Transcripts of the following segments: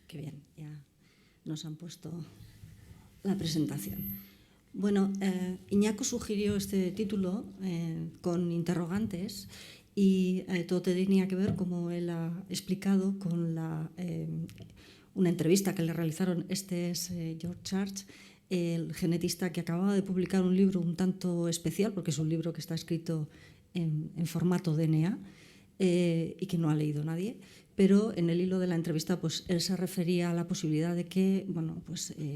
Qué bien, ya nos han puesto la presentación. Bueno, Iñaco sugirió este título con interrogantes y todo tenía que ver, como él ha explicado, con una entrevista que le realizaron. Este es George Church, el genetista que acababa de publicar un libro un tanto especial, porque es un libro que está escrito en formato DNA y que no ha leído nadie, pero en el hilo de la entrevista pues él se refería a la posibilidad de que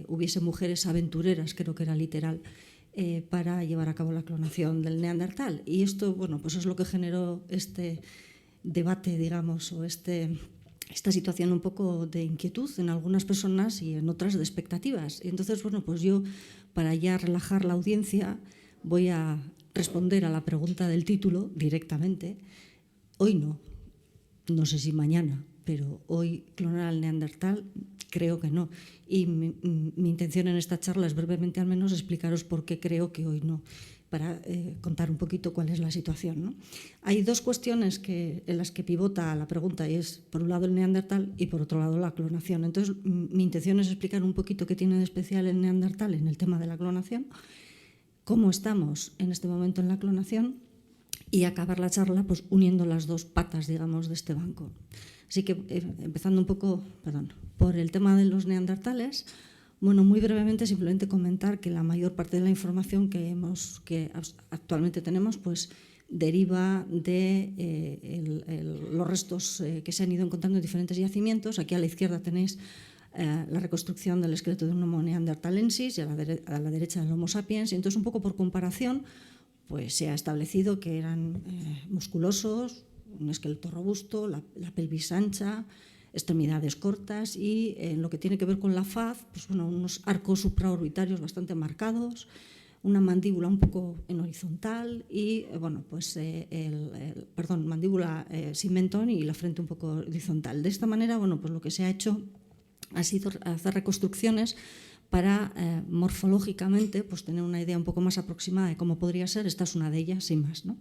hubiese mujeres aventureras, creo que era literal, para llevar a cabo la clonación del neandertal. Y esto pues es lo que generó este debate, digamos, o esta situación un poco de inquietud en algunas personas y en otras de expectativas. Y entonces, pues yo, para ya relajar la audiencia, voy a responder a la pregunta del título directamente. Hoy no sé si mañana, pero hoy clonar al neandertal creo que no. Y mi intención en esta charla es brevemente al menos explicaros por qué creo que hoy no, para contar un poquito cuál es la situación, ¿no? Hay dos cuestiones en las que pivota la pregunta, y es por un lado el neandertal y por otro lado la clonación. Entonces mi intención es explicar un poquito qué tiene de especial el neandertal en el tema de la clonación, cómo estamos en este momento en la clonación, y acabar la charla pues uniendo las dos patas, digamos, de este banco. Así que empezando un poco, por el tema de los neandertales, muy brevemente simplemente comentar que la mayor parte de la información que actualmente tenemos pues deriva de los restos que se han ido encontrando en diferentes yacimientos. Aquí a la izquierda tenéis la reconstrucción del esqueleto de un Homo neanderthalensis y a la derecha del Homo sapiens. Y entonces, un poco por comparación, pues se ha establecido que eran musculosos, un esqueleto robusto, la pelvis ancha, extremidades cortas y en lo que tiene que ver con la faz, unos arcos supraorbitarios bastante marcados, una mandíbula un poco en horizontal y mandíbula sin mentón y la frente un poco horizontal. De esta manera, pues lo que se ha hecho ha sido hacer reconstrucciones para morfológicamente pues tener una idea un poco más aproximada de cómo podría ser. Esta es una de ellas, sin más, ¿no?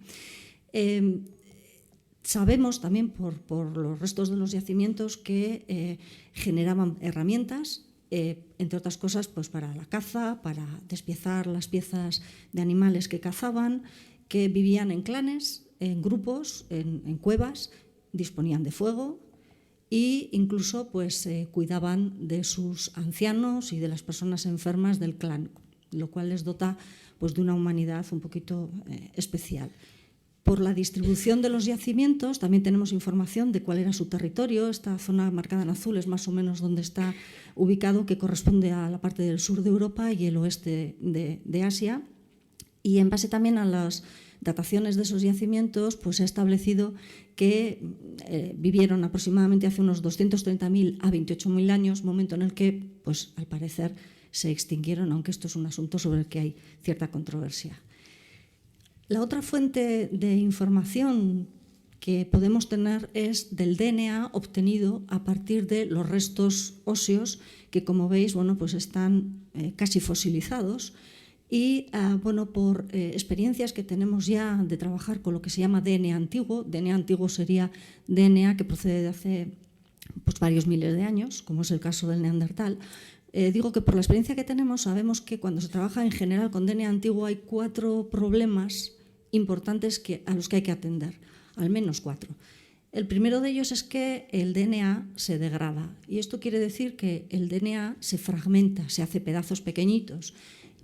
Sabemos también por los restos de los yacimientos que generaban herramientas, entre otras cosas pues para la caza, para despiezar las piezas de animales que cazaban, que vivían en clanes, en grupos, en cuevas, disponían de fuego, e incluso pues cuidaban de sus ancianos y de las personas enfermas del clan, lo cual les dota pues de una humanidad un poquito especial. Por la distribución de los yacimientos también tenemos información de cuál era su territorio. Esta zona marcada en azul es más o menos donde está ubicado, que corresponde a la parte del sur de Europa y el oeste de Asia. Y en base también a las dataciones de esos yacimientos, pues se ha establecido que vivieron aproximadamente hace unos 230.000 a 28.000 años, momento en el que, pues al parecer, se extinguieron, aunque esto es un asunto sobre el que hay cierta controversia. La otra fuente de información que podemos tener es del DNA obtenido a partir de los restos óseos que, como veis, pues están casi fosilizados. Y por experiencias que tenemos ya de trabajar con lo que se llama DNA antiguo. DNA antiguo sería DNA que procede de hace pues varios miles de años, como es el caso del neandertal. Digo que por la experiencia que tenemos sabemos que cuando se trabaja en general con DNA antiguo hay 4 problemas importantes a los que hay que atender, al menos 4. El primero de ellos es que el DNA se degrada, y esto quiere decir que el DNA se fragmenta, se hace pedazos pequeñitos.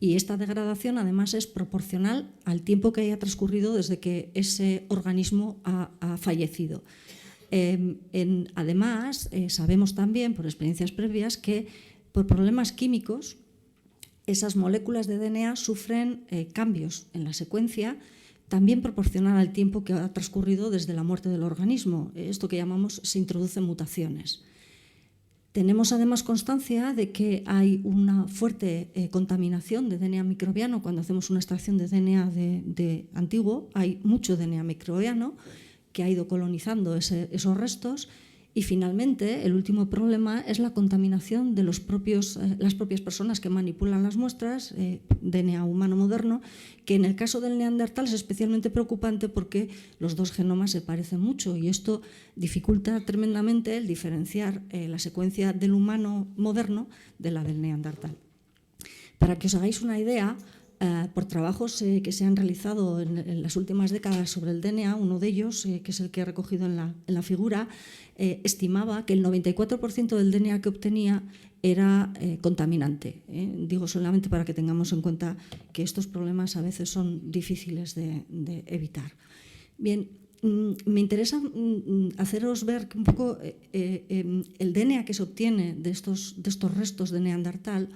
Y esta degradación además es proporcional al tiempo que haya transcurrido desde que ese organismo ha fallecido. Además, sabemos también por experiencias previas que por problemas químicos esas moléculas de DNA sufren cambios en la secuencia, también proporcional al tiempo que ha transcurrido desde la muerte del organismo. Esto que llamamos se introducen mutaciones. Tenemos además constancia de que hay una fuerte contaminación de DNA microbiano cuando hacemos una extracción de DNA de antiguo. Hay mucho DNA microbiano que ha ido colonizando esos restos. Y finalmente, el último problema es la contaminación de las propias personas que manipulan las muestras, DNA humano moderno, que en el caso del neandertal es especialmente preocupante porque los dos genomas se parecen mucho y esto dificulta tremendamente el diferenciar la secuencia del humano moderno de la del neandertal. Para que os hagáis una idea, por trabajos que se han realizado en las últimas décadas sobre el DNA, uno de ellos, que es el que he recogido en la figura, estimaba que el 94% del DNA que obtenía era contaminante. Digo solamente para que tengamos en cuenta que estos problemas a veces son difíciles de evitar. Bien, me interesa haceros ver que un poco el DNA que se obtiene de estos restos de neandertal,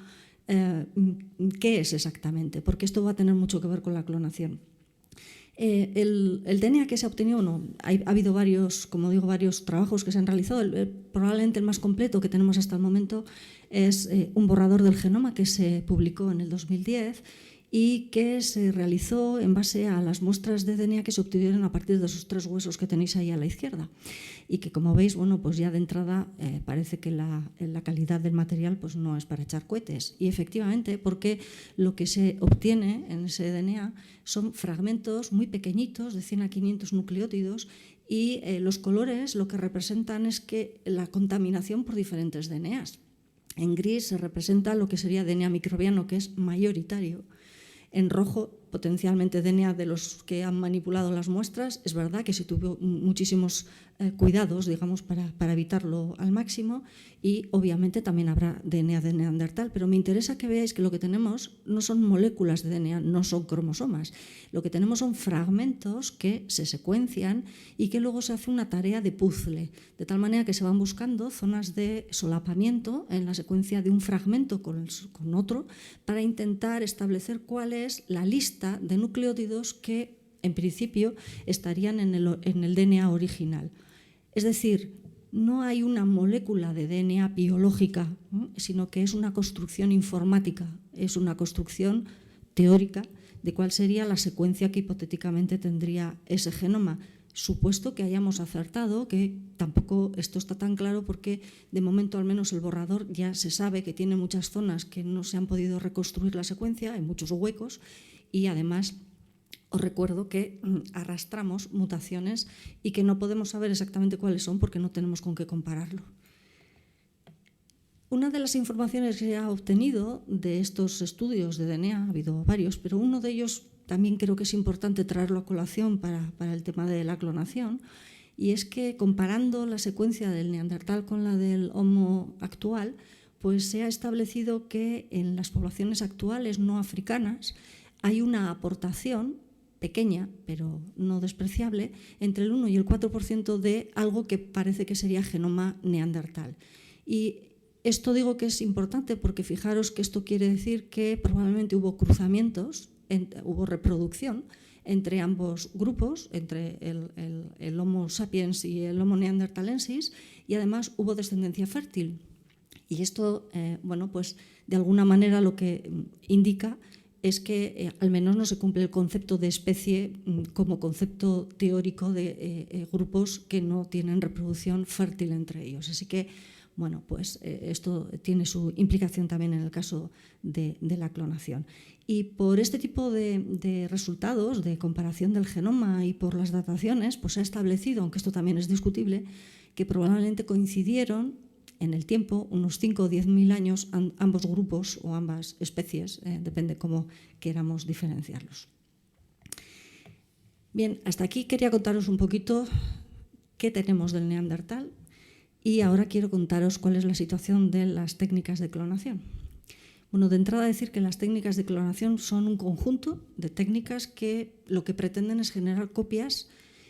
¿qué es exactamente? Porque esto va a tener mucho que ver con la clonación. El DNA que se ha obtenido, ha habido varios trabajos que se han realizado. Probablemente el más completo que tenemos hasta el momento es un borrador del genoma que se publicó en el 2010 y que se realizó en base a las muestras de DNA que se obtuvieron a partir de esos 3 huesos que tenéis ahí a la izquierda. Y que, como veis, pues ya de entrada parece que la calidad del material pues no es para echar cohetes. Y efectivamente, porque lo que se obtiene en ese DNA son fragmentos muy pequeñitos, de 100 a 500 nucleótidos, y los colores lo que representan es que la contaminación por diferentes DNAs. En gris se representa lo que sería DNA microbiano, que es mayoritario. En rojo, potencialmente DNA de los que han manipulado las muestras. Es verdad que se tuvo muchísimos cuidados, digamos, para evitarlo al máximo, y obviamente también habrá DNA de neandertal, pero me interesa que veáis que lo que tenemos no son moléculas de DNA, no son cromosomas. Lo que tenemos son fragmentos que se secuencian y que luego se hace una tarea de puzzle, de tal manera que se van buscando zonas de solapamiento en la secuencia de un fragmento con otro para intentar establecer cuál es la lista de nucleótidos que en principio estarían en el DNA original. Es decir, no hay una molécula de DNA biológica, sino que es una construcción informática, es una construcción teórica de cuál sería la secuencia que hipotéticamente tendría ese genoma. Supuesto que hayamos acertado, que tampoco esto está tan claro porque de momento al menos el borrador ya se sabe que tiene muchas zonas que no se han podido reconstruir la secuencia, hay muchos huecos y además os recuerdo que arrastramos mutaciones y que no podemos saber exactamente cuáles son porque no tenemos con qué compararlo. Una de las informaciones que se ha obtenido de estos estudios de DNA, ha habido varios, pero uno de ellos también creo que es importante traerlo a colación para el tema de la clonación, y es que comparando la secuencia del neandertal con la del Homo actual, pues se ha establecido que en las poblaciones actuales no africanas hay una aportación pequeña, pero no despreciable, entre el 1 y el 4% de algo que parece que sería genoma neandertal. Y esto digo que es importante porque fijaros que esto quiere decir que probablemente hubo cruzamientos, hubo reproducción entre ambos grupos, entre el Homo sapiens y el Homo neanderthalensis, y además hubo descendencia fértil. Y esto, pues de alguna manera lo que indica es que al menos no se cumple el concepto de especie como concepto teórico de grupos que no tienen reproducción fértil entre ellos. Así que, pues esto tiene su implicación también en el caso de la clonación. Y por este tipo de resultados de comparación del genoma y por las dataciones, pues se ha establecido, aunque esto también es discutible, que probablemente coincidieron en el tiempo, unos 5 o 10.000 años, ambos grupos o ambas especies, depende cómo queramos diferenciarlos. Bien, hasta aquí quería contaros un poquito qué tenemos del neandertal y ahora quiero contaros cuál es la situación de las técnicas de clonación. Bueno, de entrada decir que las técnicas de clonación son un conjunto de técnicas que lo que pretenden es generar copias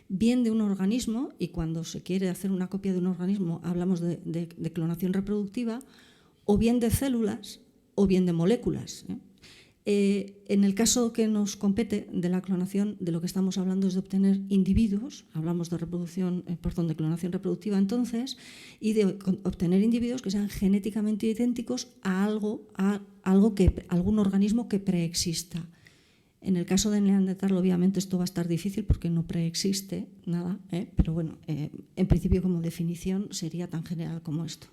bien de un organismo, y cuando se quiere hacer una copia de un organismo hablamos de clonación reproductiva, o bien de células o bien de moléculas. En el caso que nos compete de la clonación, de lo que estamos hablando es de obtener individuos, hablamos de de clonación reproductiva entonces, y de obtener individuos que sean genéticamente idénticos a algún organismo que preexista. En el caso de Neandertal, obviamente, esto va a estar difícil porque no preexiste nada, pero bueno, en principio como definición sería tan general como esto.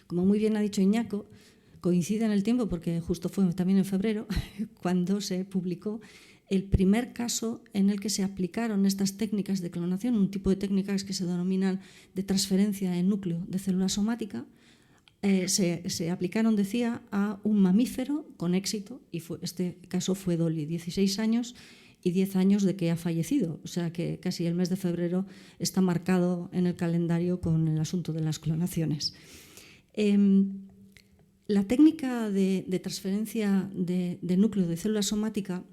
Como muy bien ha dicho Iñaco, coincide en el tiempo porque justo fue también en febrero cuando se publicó el primer caso en el que se aplicaron estas técnicas de clonación, un tipo de técnicas que se denominan de transferencia en núcleo de célula somática. Se aplicaron, decía, a un mamífero con éxito, y este caso fue Dolly, 16 años y 10 años de que ha fallecido, o sea que casi el mes de febrero está marcado en el calendario con el asunto de las clonaciones. La técnica de transferencia de núcleo de célula somática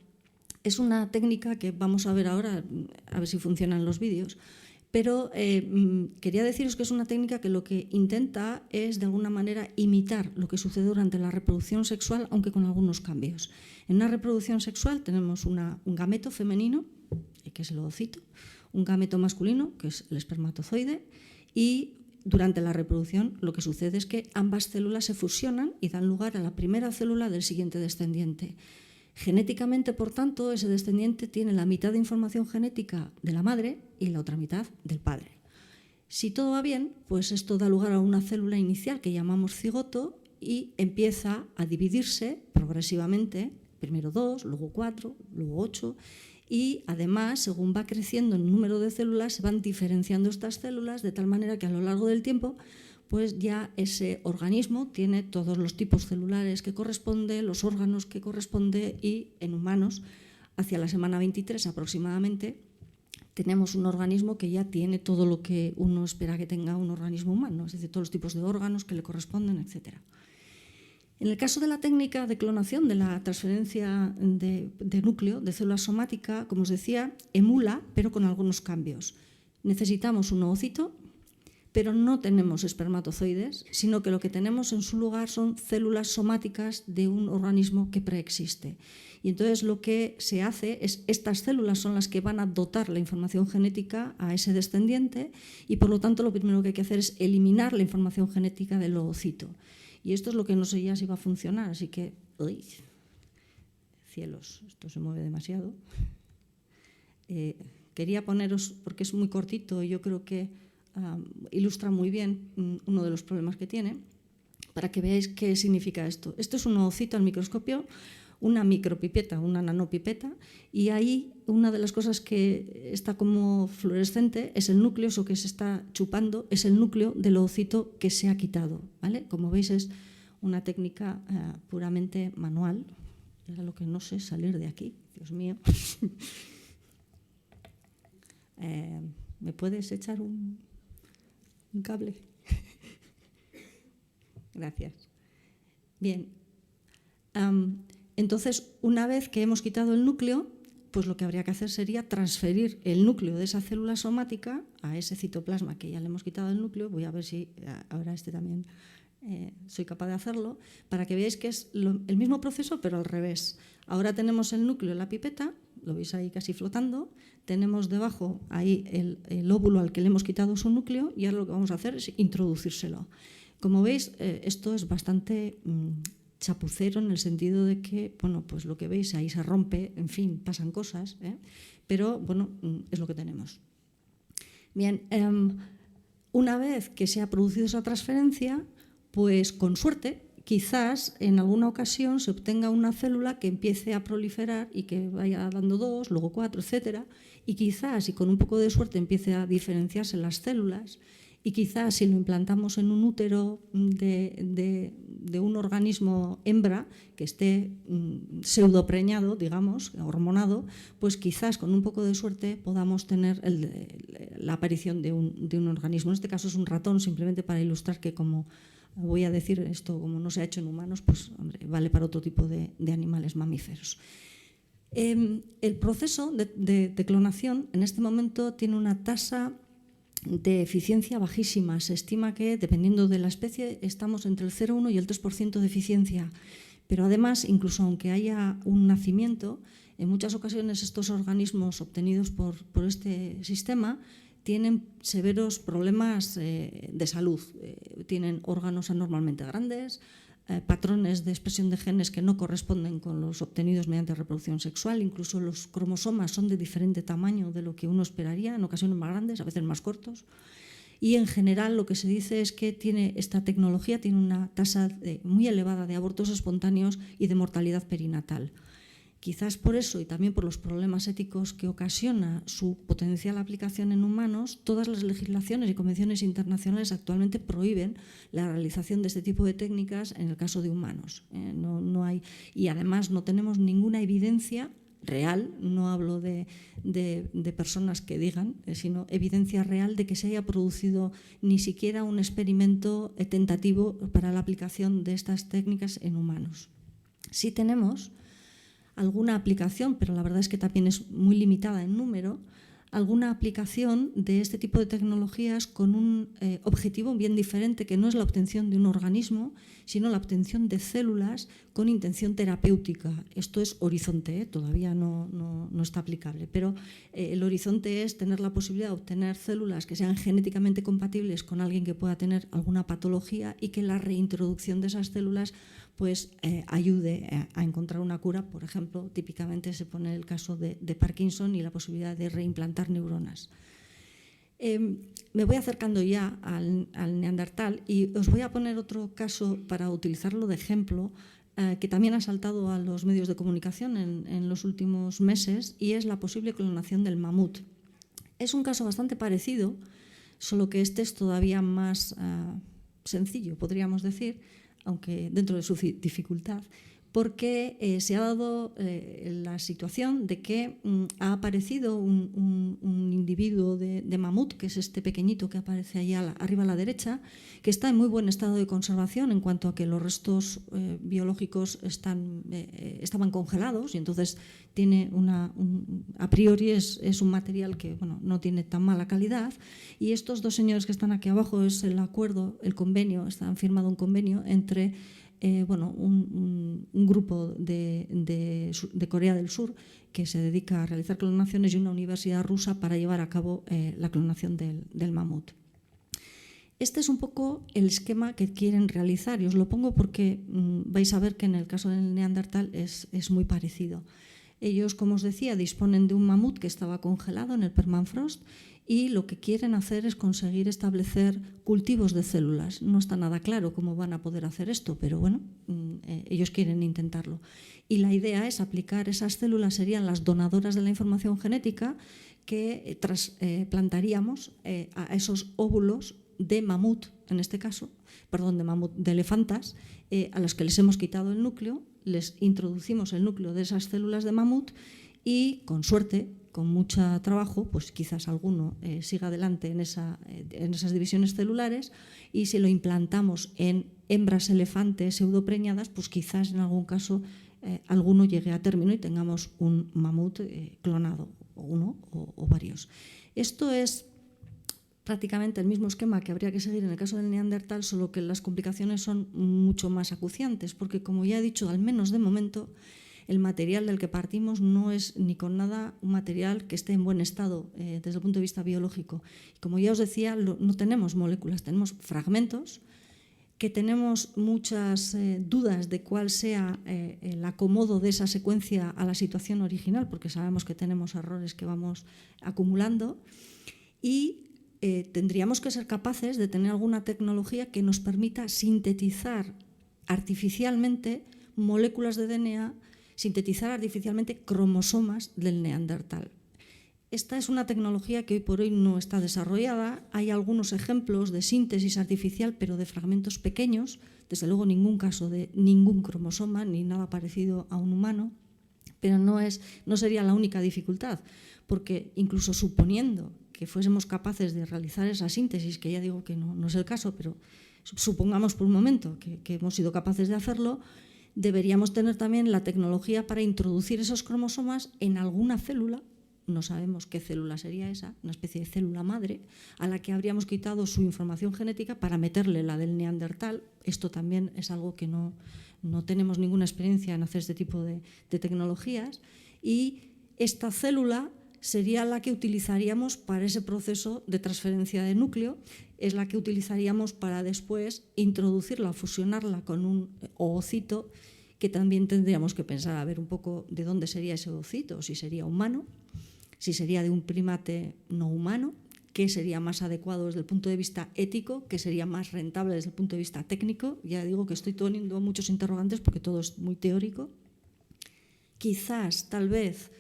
es una técnica que vamos a ver ahora, a ver si funcionan los vídeos, pero quería deciros que es una técnica que lo que intenta es, de alguna manera, imitar lo que sucede durante la reproducción sexual, aunque con algunos cambios. En una reproducción sexual tenemos un gameto femenino, que es el ovocito, un gameto masculino, que es el espermatozoide, y durante la reproducción lo que sucede es que ambas células se fusionan y dan lugar a la primera célula del siguiente descendiente. Genéticamente, por tanto, ese descendiente tiene la mitad de información genética de la madre y la otra mitad del padre. Si todo va bien, pues esto da lugar a una célula inicial que llamamos cigoto y empieza a dividirse progresivamente, primero 2, luego 4, luego 8, y además, según va creciendo el número de células, se van diferenciando estas células de tal manera que a lo largo del tiempo pues ya ese organismo tiene todos los tipos celulares que corresponde, los órganos que corresponde, y en humanos, hacia la semana 23 aproximadamente, tenemos un organismo que ya tiene todo lo que uno espera que tenga un organismo humano, es decir, todos los tipos de órganos que le corresponden, etc. En el caso de la técnica de clonación, de la transferencia de núcleo de célula somática, como os decía, emula, pero con algunos cambios. Necesitamos un ovocito, pero no tenemos espermatozoides, sino que lo que tenemos en su lugar son células somáticas de un organismo que preexiste. Y entonces lo que se hace es, estas células son las que van a dotar la información genética a ese descendiente, y por lo tanto lo primero que hay que hacer es eliminar la información genética del ovocito. Y esto es lo que no sé ya si va a funcionar, así que... ¡Uy! Cielos, esto se mueve demasiado. Quería poneros, porque es muy cortito y yo creo que ilustra muy bien uno de los problemas que tiene, para que veáis qué significa esto. Esto es un ovocito al microscopio, una micropipeta, una nanopipeta, y ahí una de las cosas que está como fluorescente es el núcleo, eso que se está chupando, es el núcleo del ovocito que se ha quitado, ¿vale? Como veis, es una técnica puramente manual. Era lo que no sé salir de aquí, Dios mío. ¿Me puedes echar un cable? Gracias. Bien. Entonces, una vez que hemos quitado el núcleo, pues lo que habría que hacer sería transferir el núcleo de esa célula somática a ese citoplasma que ya le hemos quitado el núcleo. Voy a ver si ahora también soy capaz de hacerlo, para que veáis que es el mismo proceso, pero al revés. Ahora tenemos el núcleo en la pipeta, lo veis ahí casi flotando, tenemos debajo ahí el óvulo al que le hemos quitado su núcleo, y ahora lo que vamos a hacer es introducírselo. Como veis, esto es bastante chapucero, en el sentido de que, bueno, pues lo que veis ahí se rompe, en fin, pasan cosas, pero bueno, es lo que tenemos. Bien, una vez que se ha producido esa transferencia, pues con suerte, quizás en alguna ocasión se obtenga una célula que empiece a proliferar y que vaya dando 2, luego 4, etcétera, y quizás, y con un poco de suerte, empiece a diferenciarse las células, y quizás si lo implantamos en un útero de un organismo hembra que esté pseudopreñado, digamos, hormonado, pues quizás con un poco de suerte podamos tener la aparición de un organismo. En este caso es un ratón, simplemente para ilustrar que, como voy a decir esto, como no se ha hecho en humanos, pues hombre, vale para otro tipo de animales mamíferos. El proceso de clonación en este momento tiene una tasa de eficiencia bajísima. Se estima que, dependiendo de la especie, estamos entre el 0,1 y el 3% de eficiencia. Pero además, incluso aunque haya un nacimiento, en muchas ocasiones estos organismos obtenidos por este sistema tienen severos problemas de salud. Tienen órganos anormalmente grandes, patrones de expresión de genes que no corresponden con los obtenidos mediante reproducción sexual. Incluso los cromosomas son de diferente tamaño de lo que uno esperaría, en ocasiones más grandes, a veces más cortos. Y en general lo que se dice es que esta tecnología tiene una tasa muy elevada de abortos espontáneos y de mortalidad perinatal. Quizás por eso y también por los problemas éticos que ocasiona su potencial aplicación en humanos, todas las legislaciones y convenciones internacionales actualmente prohíben la realización de este tipo de técnicas en el caso de humanos. No hay, y además no tenemos ninguna evidencia real, no hablo de personas que digan, sino evidencia real de que se haya producido ni siquiera un experimento tentativo para la aplicación de estas técnicas en humanos. Sí tenemos alguna aplicación, pero la verdad es que también es muy limitada en número, alguna aplicación de este tipo de tecnologías con un objetivo bien diferente, que no es la obtención de un organismo, sino la obtención de células con intención terapéutica. Esto es horizonte, todavía no está aplicable, pero el horizonte es tener la posibilidad de obtener células que sean genéticamente compatibles con alguien que pueda tener alguna patología y que la reintroducción de esas células pues ayude a encontrar una cura. Por ejemplo, típicamente se pone el caso de Parkinson y la posibilidad de reimplantar neuronas. Me voy acercando ya al neandertal y os voy a poner otro caso para utilizarlo de ejemplo que también ha saltado a los medios de comunicación en los últimos meses, y es la posible clonación del mamut. Es un caso bastante parecido, solo que este es todavía más sencillo, podríamos decir, aunque dentro de su dificultad, porque se ha dado la situación de que ha aparecido un individuo de mamut, que es este pequeñito que aparece ahí arriba a la derecha, que está en muy buen estado de conservación en cuanto a que los restos biológicos estaban congelados, y entonces tiene a priori es un material que no tiene tan mala calidad. Y estos dos señores que están aquí abajo es el acuerdo, el convenio, han firmado un convenio entre un grupo de Corea del Sur que se dedica a realizar clonaciones y una universidad rusa para llevar a cabo la clonación del mamut. Este es un poco el esquema que quieren realizar, y os lo pongo porque vais a ver que en el caso del neandertal es muy parecido. Ellos, como os decía, disponen de un mamut que estaba congelado en el permafrost, y lo que quieren hacer es conseguir establecer cultivos de células. No está nada claro cómo van a poder hacer esto, pero bueno, ellos quieren intentarlo. Y la idea es aplicar esas células, serían las donadoras de la información genética, que trasplantaríamos a esos óvulos de mamut, en este caso, de elefantas, a los que les hemos quitado el núcleo, les introducimos el núcleo de esas células de mamut y, con suerte, con mucho trabajo, pues quizás alguno siga adelante en esas divisiones celulares, y si lo implantamos en hembras elefantes pseudopreñadas, pues quizás en algún caso alguno llegue a término y tengamos un mamut clonado, o uno o varios. Esto es prácticamente el mismo esquema que habría que seguir en el caso del neandertal, solo que las complicaciones son mucho más acuciantes, porque, como ya he dicho, al menos de momento, el material del que partimos no es ni con nada un material que esté en buen estado desde el punto de vista biológico. Y como ya os decía, no tenemos moléculas, tenemos fragmentos, que tenemos muchas dudas de cuál sea el acomodo de esa secuencia a la situación original, porque sabemos que tenemos errores que vamos acumulando, y tendríamos que ser capaces de tener alguna tecnología que nos permita sintetizar artificialmente moléculas de DNA, sintetizar artificialmente cromosomas del neandertal. Esta es una tecnología que hoy por hoy no está desarrollada. Hay algunos ejemplos de síntesis artificial, pero de fragmentos pequeños, desde luego ningún caso de ningún cromosoma ni nada parecido a un humano, pero no sería la única dificultad, porque incluso suponiendo que fuésemos capaces de realizar esa síntesis, que ya digo que no es el caso, pero supongamos por un momento que hemos sido capaces de hacerlo, deberíamos tener también la tecnología para introducir esos cromosomas en alguna célula, no sabemos qué célula sería esa, una especie de célula madre, a la que habríamos quitado su información genética para meterle la del neandertal. Esto también es algo que no tenemos ninguna experiencia en hacer este tipo de tecnologías, y esta célula sería la que utilizaríamos para ese proceso de transferencia de núcleo, es la que utilizaríamos para después introducirla, fusionarla con un oocito, que también tendríamos que pensar a ver un poco de dónde sería ese oocito, si sería humano, si sería de un primate no humano, qué sería más adecuado desde el punto de vista ético, qué sería más rentable desde el punto de vista técnico. Ya digo que estoy poniendo muchos interrogantes porque todo es muy teórico. Quizás, tal vez,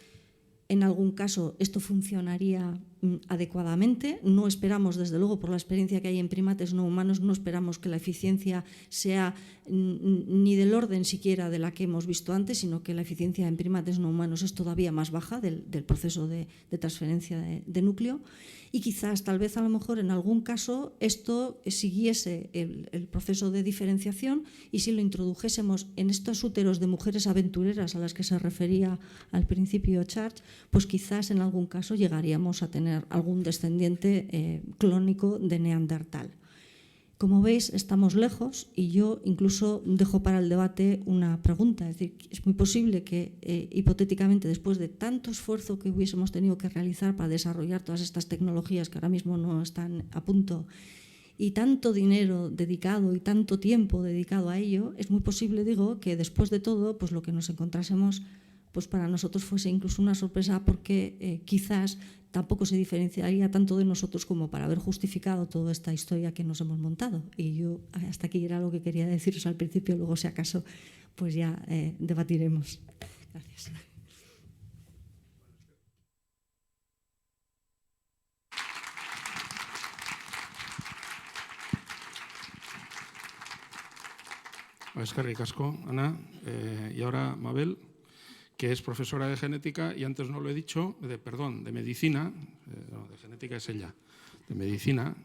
en algún caso esto funcionaría adecuadamente. No esperamos, desde luego, por la experiencia que hay en primates no humanos, no esperamos que la eficiencia sea ni del orden siquiera de la que hemos visto antes, sino que la eficiencia en primates no humanos es todavía más baja del proceso de transferencia de núcleo. Y quizás, tal vez, a lo mejor, en algún caso, esto siguiese el proceso de diferenciación, y si lo introdujésemos en estos úteros de mujeres aventureras a las que se refería al principio Charles, pues quizás en algún caso llegaríamos a tener algún descendiente clónico de Neandertal. Como veis, estamos lejos, y yo incluso dejo para el debate una pregunta. Es decir, es muy posible que, hipotéticamente, después de tanto esfuerzo que hubiésemos tenido que realizar para desarrollar todas estas tecnologías que ahora mismo no están a punto, y tanto dinero dedicado y tanto tiempo dedicado a ello, es muy posible, digo, que después de todo, pues lo que nos encontrásemos, pues para nosotros fuese incluso una sorpresa, porque quizás tampoco se diferenciaría tanto de nosotros como para haber justificado toda esta historia que nos hemos montado. Y yo hasta aquí era lo que quería deciros al principio, luego si acaso pues ya debatiremos. Gracias. Eskerrik asko, Ana. Y ahora Mabel, que es profesora de genética, y antes no lo he dicho, de medicina, no, de genética es ella, de medicina,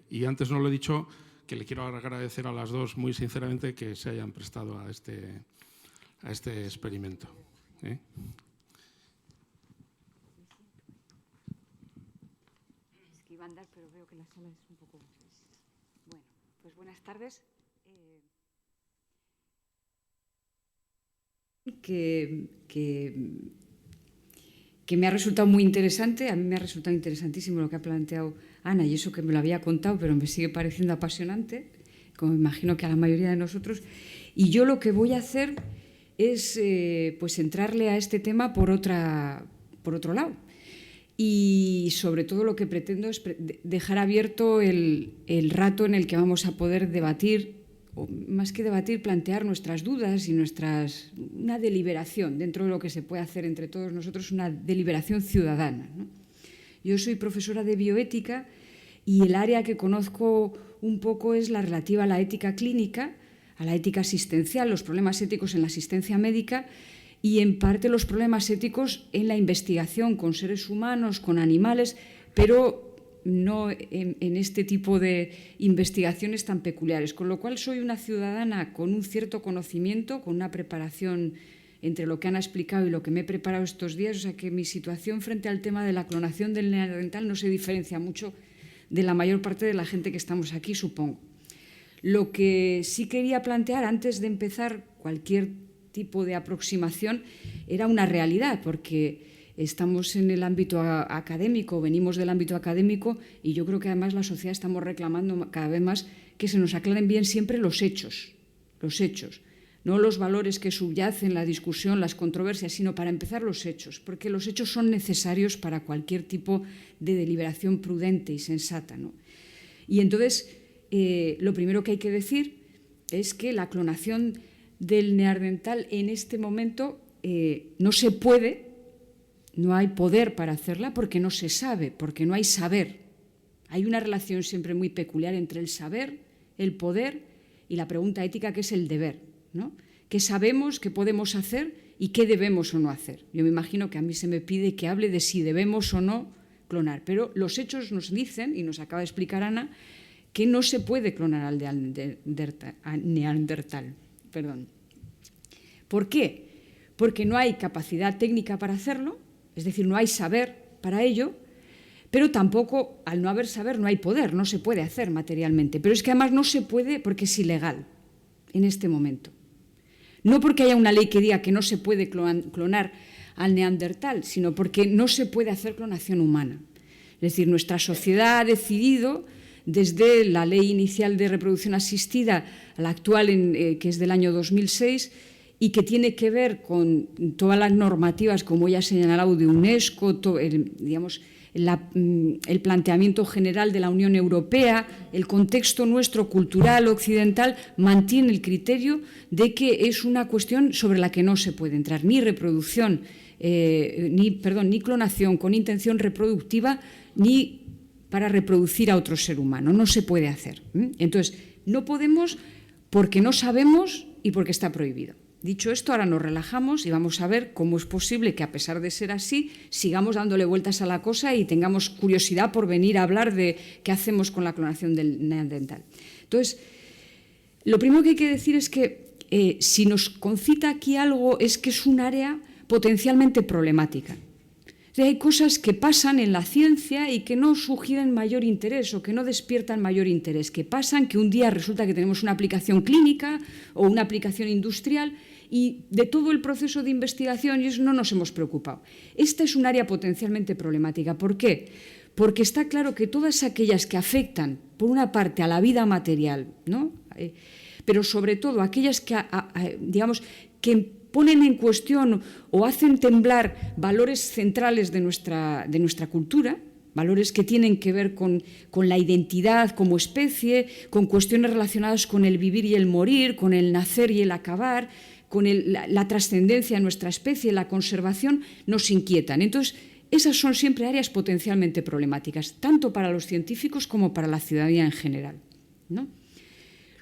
y antes no lo he dicho, que le quiero agradecer a las dos muy sinceramente que se hayan prestado a este experimento. Es que iba a andar, pero veo que la sala es un poco... Bueno, pues buenas tardes. Que me ha resultado muy interesante. A mí me ha resultado interesantísimo lo que ha planteado Ana, y eso que me lo había contado, pero me sigue pareciendo apasionante, como me imagino que a la mayoría de nosotros. Y yo lo que voy a hacer es pues entrarle a este tema por otro lado. Y sobre todo lo que pretendo es dejar abierto el rato en el que vamos a poder debatir, o más que debatir, plantear nuestras dudas y una deliberación dentro de lo que se puede hacer entre todos nosotros, una deliberación ciudadana, ¿no? Yo soy profesora de bioética, y el área que conozco un poco es la relativa a la ética clínica, a la ética asistencial, los problemas éticos en la asistencia médica, y en parte los problemas éticos en la investigación con seres humanos, con animales, pero no en este tipo de investigaciones tan peculiares. Con lo cual soy una ciudadana con un cierto conocimiento, con una preparación entre lo que han explicado y lo que me he preparado estos días. O sea que mi situación frente al tema de la clonación del neandertal no se diferencia mucho de la mayor parte de la gente que estamos aquí, supongo. Lo que sí quería plantear antes de empezar cualquier tipo de aproximación era una realidad, porque estamos en el ámbito académico, venimos del ámbito académico, y yo creo que además la sociedad estamos reclamando cada vez más que se nos aclaren bien siempre los hechos, no los valores que subyacen, la discusión, las controversias, sino para empezar los hechos, porque los hechos son necesarios para cualquier tipo de deliberación prudente y sensata, ¿no? Y entonces, lo primero que hay que decir es que la clonación del neandertal en este momento no se puede. No hay poder para hacerla porque no se sabe, porque no hay saber. Hay una relación siempre muy peculiar entre el saber, el poder y la pregunta ética, que es el deber, ¿no? ¿Qué sabemos, qué podemos hacer y qué debemos o no hacer? Yo me imagino que a mí se me pide que hable de si debemos o no clonar, pero los hechos nos dicen, y nos acaba de explicar Ana, que no se puede clonar al neandertal. ¿Por qué? Porque no hay capacidad técnica para hacerlo. Es decir, no hay saber para ello, pero tampoco, al no haber saber, no hay poder, no se puede hacer materialmente. Pero es que además no se puede porque es ilegal en este momento. No porque haya una ley que diga que no se puede clonar al neandertal, sino porque no se puede hacer clonación humana. Es decir, nuestra sociedad ha decidido, desde la ley inicial de reproducción asistida a la actual, que es del año 2006, y que tiene que ver con todas las normativas, como ya ha señalado, de UNESCO, el planteamiento general de la Unión Europea, el contexto nuestro cultural occidental, mantiene el criterio de que es una cuestión sobre la que no se puede entrar ni reproducción, ni clonación con intención reproductiva, ni para reproducir a otro ser humano. No se puede hacer. Entonces, no podemos porque no sabemos y porque está prohibido. Dicho esto, ahora nos relajamos y vamos a ver cómo es posible que, a pesar de ser así, sigamos dándole vueltas a la cosa y tengamos curiosidad por venir a hablar de qué hacemos con la clonación del neandertal. Entonces, lo primero que hay que decir es que si nos concita aquí algo es que es un área potencialmente problemática. Hay cosas que pasan en la ciencia y que no sugieren mayor interés o que no despiertan mayor interés, que pasan que un día resulta que tenemos una aplicación clínica o una aplicación industrial y de todo el proceso de investigación y eso no nos hemos preocupado. Esta es un área potencialmente problemática. ¿Por qué? Porque está claro que todas aquellas que afectan, por una parte, a la vida material, ¿no? Pero sobre todo aquellas que, que ponen en cuestión o hacen temblar valores centrales de nuestra cultura, valores que tienen que ver con la identidad como especie, con cuestiones relacionadas con el vivir y el morir, con el nacer y el acabar, con la trascendencia de nuestra especie, la conservación, nos inquietan. Entonces, esas son siempre áreas potencialmente problemáticas, tanto para los científicos como para la ciudadanía en general, ¿no?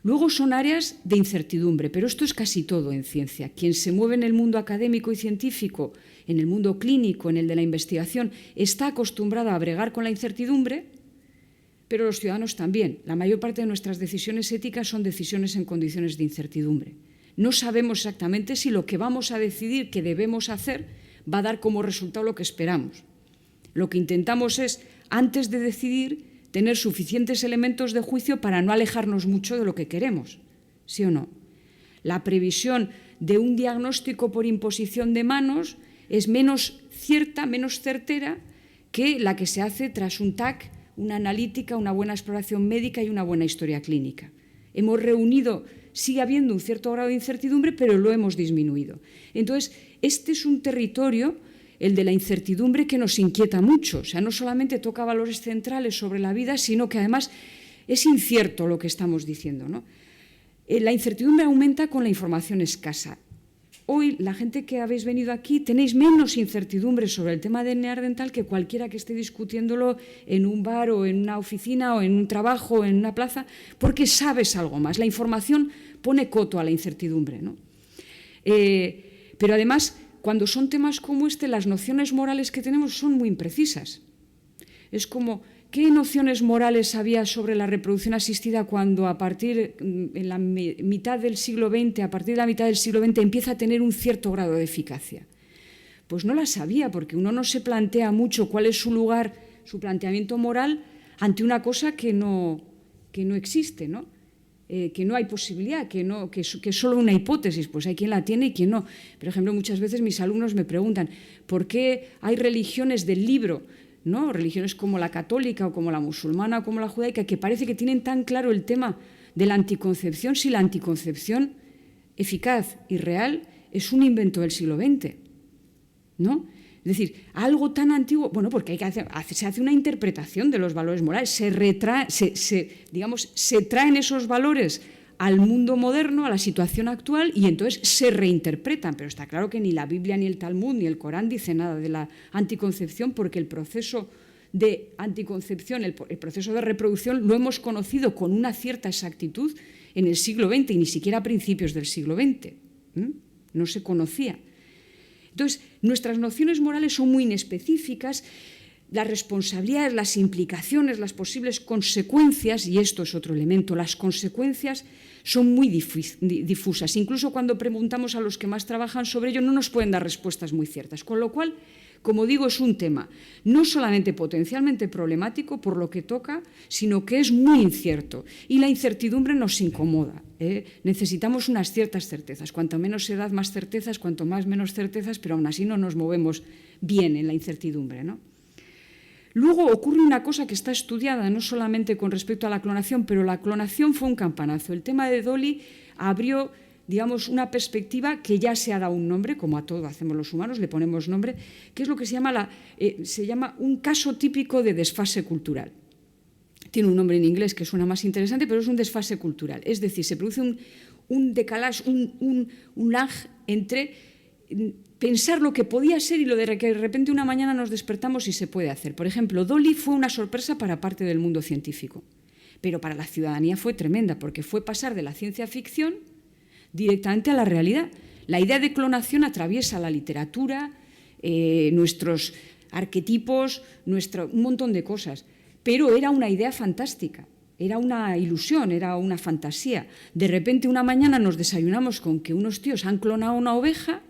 Luego son áreas de incertidumbre, pero esto es casi todo en ciencia. Quien se mueve en el mundo académico y científico, en el mundo clínico, en el de la investigación, está acostumbrado a bregar con la incertidumbre, pero los ciudadanos también. La mayor parte de nuestras decisiones éticas son decisiones en condiciones de incertidumbre. No sabemos exactamente si lo que vamos a decidir que debemos hacer va a dar como resultado lo que esperamos. Lo que intentamos es, antes de decidir, tener suficientes elementos de juicio para no alejarnos mucho de lo que queremos, ¿sí o no? La previsión de un diagnóstico por imposición de manos es menos cierta, menos certera que la que se hace tras un TAC, una analítica, una buena exploración médica y una buena historia clínica. Hemos reunido, sigue habiendo un cierto grado de incertidumbre, pero lo hemos disminuido. Entonces, este es un territorio, el de la incertidumbre, que nos inquieta mucho. O sea, no solamente toca valores centrales sobre la vida, sino que además es incierto lo que estamos diciendo, ¿no? La incertidumbre aumenta con la información escasa. Hoy, la gente que habéis venido aquí, tenéis menos incertidumbre sobre el tema del neandertal que cualquiera que esté discutiéndolo en un bar o en una oficina o en un trabajo o en una plaza, porque sabes algo más. La información pone coto a la incertidumbre, ¿no? Pero además, cuando son temas como este, las nociones morales que tenemos son muy imprecisas. Es como, ¿qué nociones morales había sobre la reproducción asistida cuando a partir en la mitad del siglo XX, a partir de la mitad del siglo XX, empieza a tener un cierto grado de eficacia? Pues no las había, porque uno no se plantea mucho cuál es su lugar, su planteamiento moral ante una cosa que no existe, ¿no? Que no hay posibilidad, que es solo una hipótesis, pues hay quien la tiene y quien no. Por ejemplo, muchas veces mis alumnos me preguntan ¿por qué hay religiones del libro, ¿no? Religiones como la católica o como la musulmana o como la judaica, que parece que tienen tan claro el tema de la anticoncepción, si la anticoncepción eficaz y real es un invento del siglo XX, ¿no? Es decir, algo tan antiguo, bueno, porque se hace una interpretación de los valores morales, se traen esos valores al mundo moderno, a la situación actual, y entonces se reinterpretan. Pero está claro que ni la Biblia, ni el Talmud, ni el Corán dice nada de la anticoncepción, porque el proceso de anticoncepción, el proceso de reproducción, lo hemos conocido con una cierta exactitud en el siglo XX y ni siquiera a principios del siglo XX. No se conocía. Entonces, nuestras nociones morales son muy inespecíficas, las responsabilidades, las implicaciones, las posibles consecuencias, y esto es otro elemento, las consecuencias son muy difusas. Incluso cuando preguntamos a los que más trabajan sobre ello, no nos pueden dar respuestas muy ciertas. Con lo cual, como digo, es un tema no solamente potencialmente problemático por lo que toca, sino que es muy incierto. Y la incertidumbre nos incomoda. Necesitamos unas ciertas certezas. Cuanto menos edad, más certezas, cuanto más menos certezas, pero aún así no nos movemos bien en la incertidumbre, ¿no? Luego ocurre una cosa que está estudiada no solamente con respecto a la clonación, pero la clonación fue un campanazo. El tema de Dolly abrió, digamos, una perspectiva que ya se ha dado un nombre, como a todo hacemos los humanos, le ponemos nombre, que es lo que se llama un caso típico de desfase cultural. Tiene un nombre en inglés que suena más interesante, pero es un desfase cultural. Es decir, se produce un decalage, un lag entre pensar lo que podía ser y lo de que de repente una mañana nos despertamos y se puede hacer. Por ejemplo, Dolly fue una sorpresa para parte del mundo científico, pero para la ciudadanía fue tremenda, porque fue pasar de la ciencia ficción directamente a la realidad. La idea de clonación atraviesa la literatura, nuestros arquetipos, un montón de cosas, pero era una idea fantástica. Era una ilusión, era una fantasía. De repente una mañana nos desayunamos con que unos tíos han clonado una oveja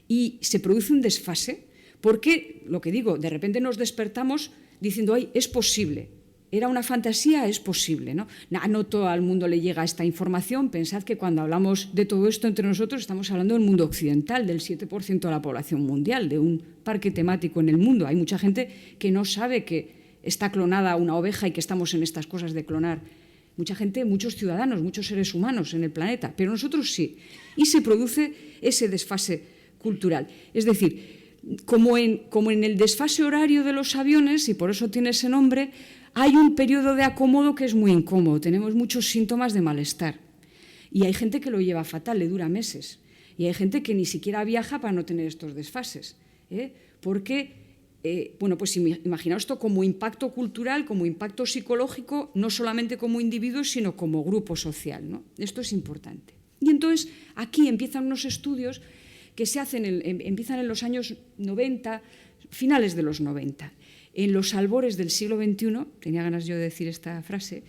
y se produce un desfase, porque, lo que digo, de repente nos despertamos diciendo, ¡ay, es posible! Era una fantasía, es posible, ¿no? No todo el mundo le llega esta información. Pensad que cuando hablamos de todo esto entre nosotros estamos hablando del mundo occidental, del 7% de la población mundial, de un parque temático en el mundo. Hay mucha gente que no sabe que está clonada una oveja y que estamos en estas cosas de clonar. Mucha gente, muchos ciudadanos, muchos seres humanos en el planeta, pero nosotros sí. Y se produce ese desfase cultural. Es decir, como en el desfase horario de los aviones, y por eso tiene ese nombre, hay un periodo de acomodo que es muy incómodo. Tenemos muchos síntomas de malestar. Y hay gente que lo lleva fatal, le dura meses. Y hay gente que ni siquiera viaja para no tener estos desfases. Porque bueno, pues imaginaos esto como impacto cultural, como impacto psicológico, no solamente como individuos, sino como grupo social, ¿no? Esto es importante. Y entonces aquí empiezan unos estudios que se hacen, empiezan en los años 90, finales de los 90, en los albores del siglo XXI, tenía ganas yo de decir esta frase,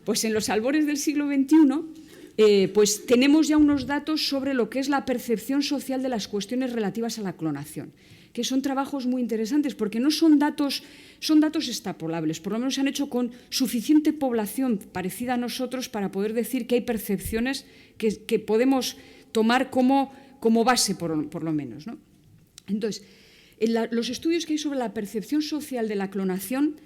pues en los albores del siglo XXI, pues tenemos ya unos datos sobre lo que es la percepción social de las cuestiones relativas a la clonación, que son trabajos muy interesantes porque no son datos extrapolables, por lo menos se han hecho con suficiente población parecida a nosotros para poder decir que hay percepciones que podemos tomar como base, por lo menos, ¿no? Entonces, los estudios que hay sobre la percepción social de la clonación,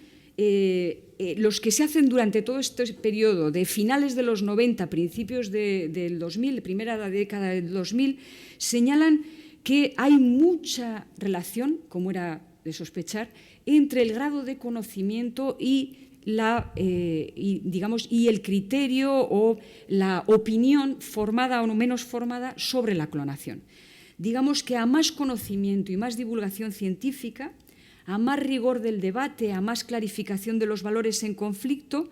los que se hacen durante todo este periodo de finales de los 90, principios del 2000, primera década del 2000, señalan que hay mucha relación, como era de sospechar, entre el grado de conocimiento y el criterio o la opinión formada o no menos formada sobre la clonación. Digamos que a más conocimiento y más divulgación científica, a más rigor del debate, a más clarificación de los valores en conflicto,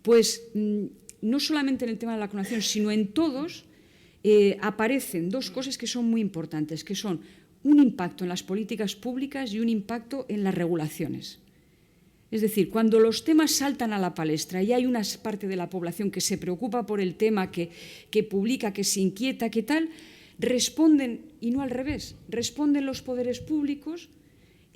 pues no solamente en el tema de la clonación, sino en todos, aparecen dos cosas que son muy importantes, que son un impacto en las políticas públicas y un impacto en las regulaciones. Es decir, cuando los temas saltan a la palestra y hay una parte de la población que se preocupa por el tema, que publica, que se inquieta, que tal, responden, y no al revés, responden los poderes públicos,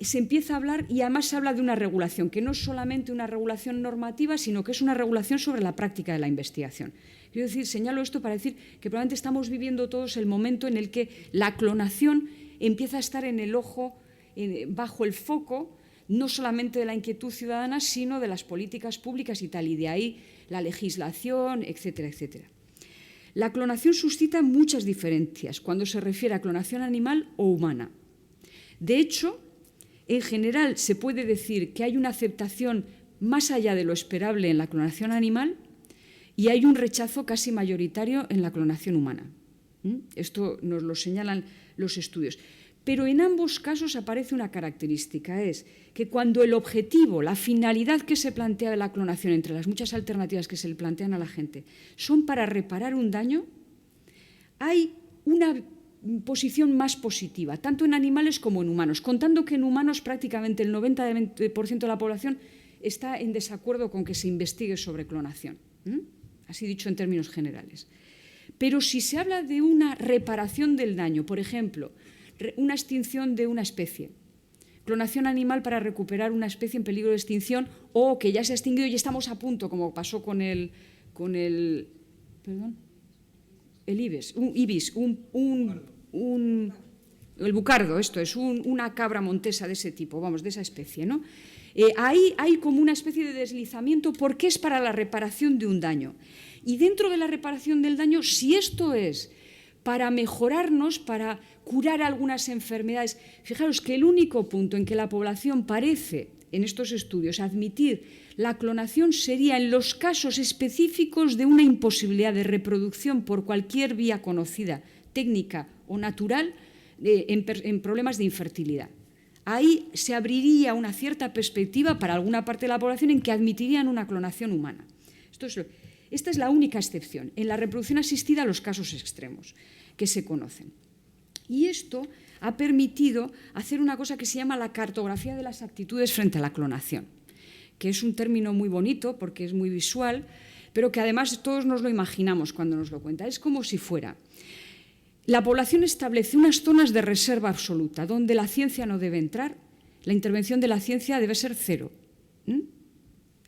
se empieza a hablar y además se habla de una regulación, que no es solamente una regulación normativa, sino que es una regulación sobre la práctica de la investigación. Quiero decir, señalo esto para decir que probablemente estamos viviendo todos el momento en el que la clonación empieza a estar en el ojo, bajo el foco, no solamente de la inquietud ciudadana, sino de las políticas públicas y tal, y de ahí la legislación, etcétera, etcétera. La clonación suscita muchas diferencias cuando se refiere a clonación animal o humana. De hecho, en general se puede decir que hay una aceptación más allá de lo esperable en la clonación animal y hay un rechazo casi mayoritario en la clonación humana. Esto nos lo señalan los estudios. Pero en ambos casos aparece una característica, es que cuando el objetivo, la finalidad que se plantea de la clonación, entre las muchas alternativas que se le plantean a la gente, son para reparar un daño, hay una posición más positiva, tanto en animales como en humanos, contando que en humanos prácticamente el 90% de la población está en desacuerdo con que se investigue sobre clonación, así dicho en términos generales. Pero si se habla de una reparación del daño, por ejemplo, una extinción de una especie, clonación animal para recuperar una especie en peligro de extinción o que ya se ha extinguido y estamos a punto, como pasó con el ibis, el bucardo, esto es, una cabra montesa de ese tipo, vamos, de esa especie, ¿no? Ahí hay como una especie de deslizamiento porque es para la reparación de un daño. Y dentro de la reparación del daño, si esto es para mejorarnos, para curar algunas enfermedades, fijaros que el único punto en que la población parece, en estos estudios, admitir la clonación sería en los casos específicos de una imposibilidad de reproducción por cualquier vía conocida, técnica o natural, en problemas de infertilidad. Ahí se abriría una cierta perspectiva para alguna parte de la población en que admitirían una clonación humana. Esta es la única excepción. En la reproducción asistida, los casos extremos que se conocen. Y esto ha permitido hacer una cosa que se llama la cartografía de las actitudes frente a la clonación, que es un término muy bonito porque es muy visual, pero que además todos nos lo imaginamos cuando nos lo cuenta. Es como si fuera: la población establece unas zonas de reserva absoluta donde la ciencia no debe entrar, la intervención de la ciencia debe ser cero.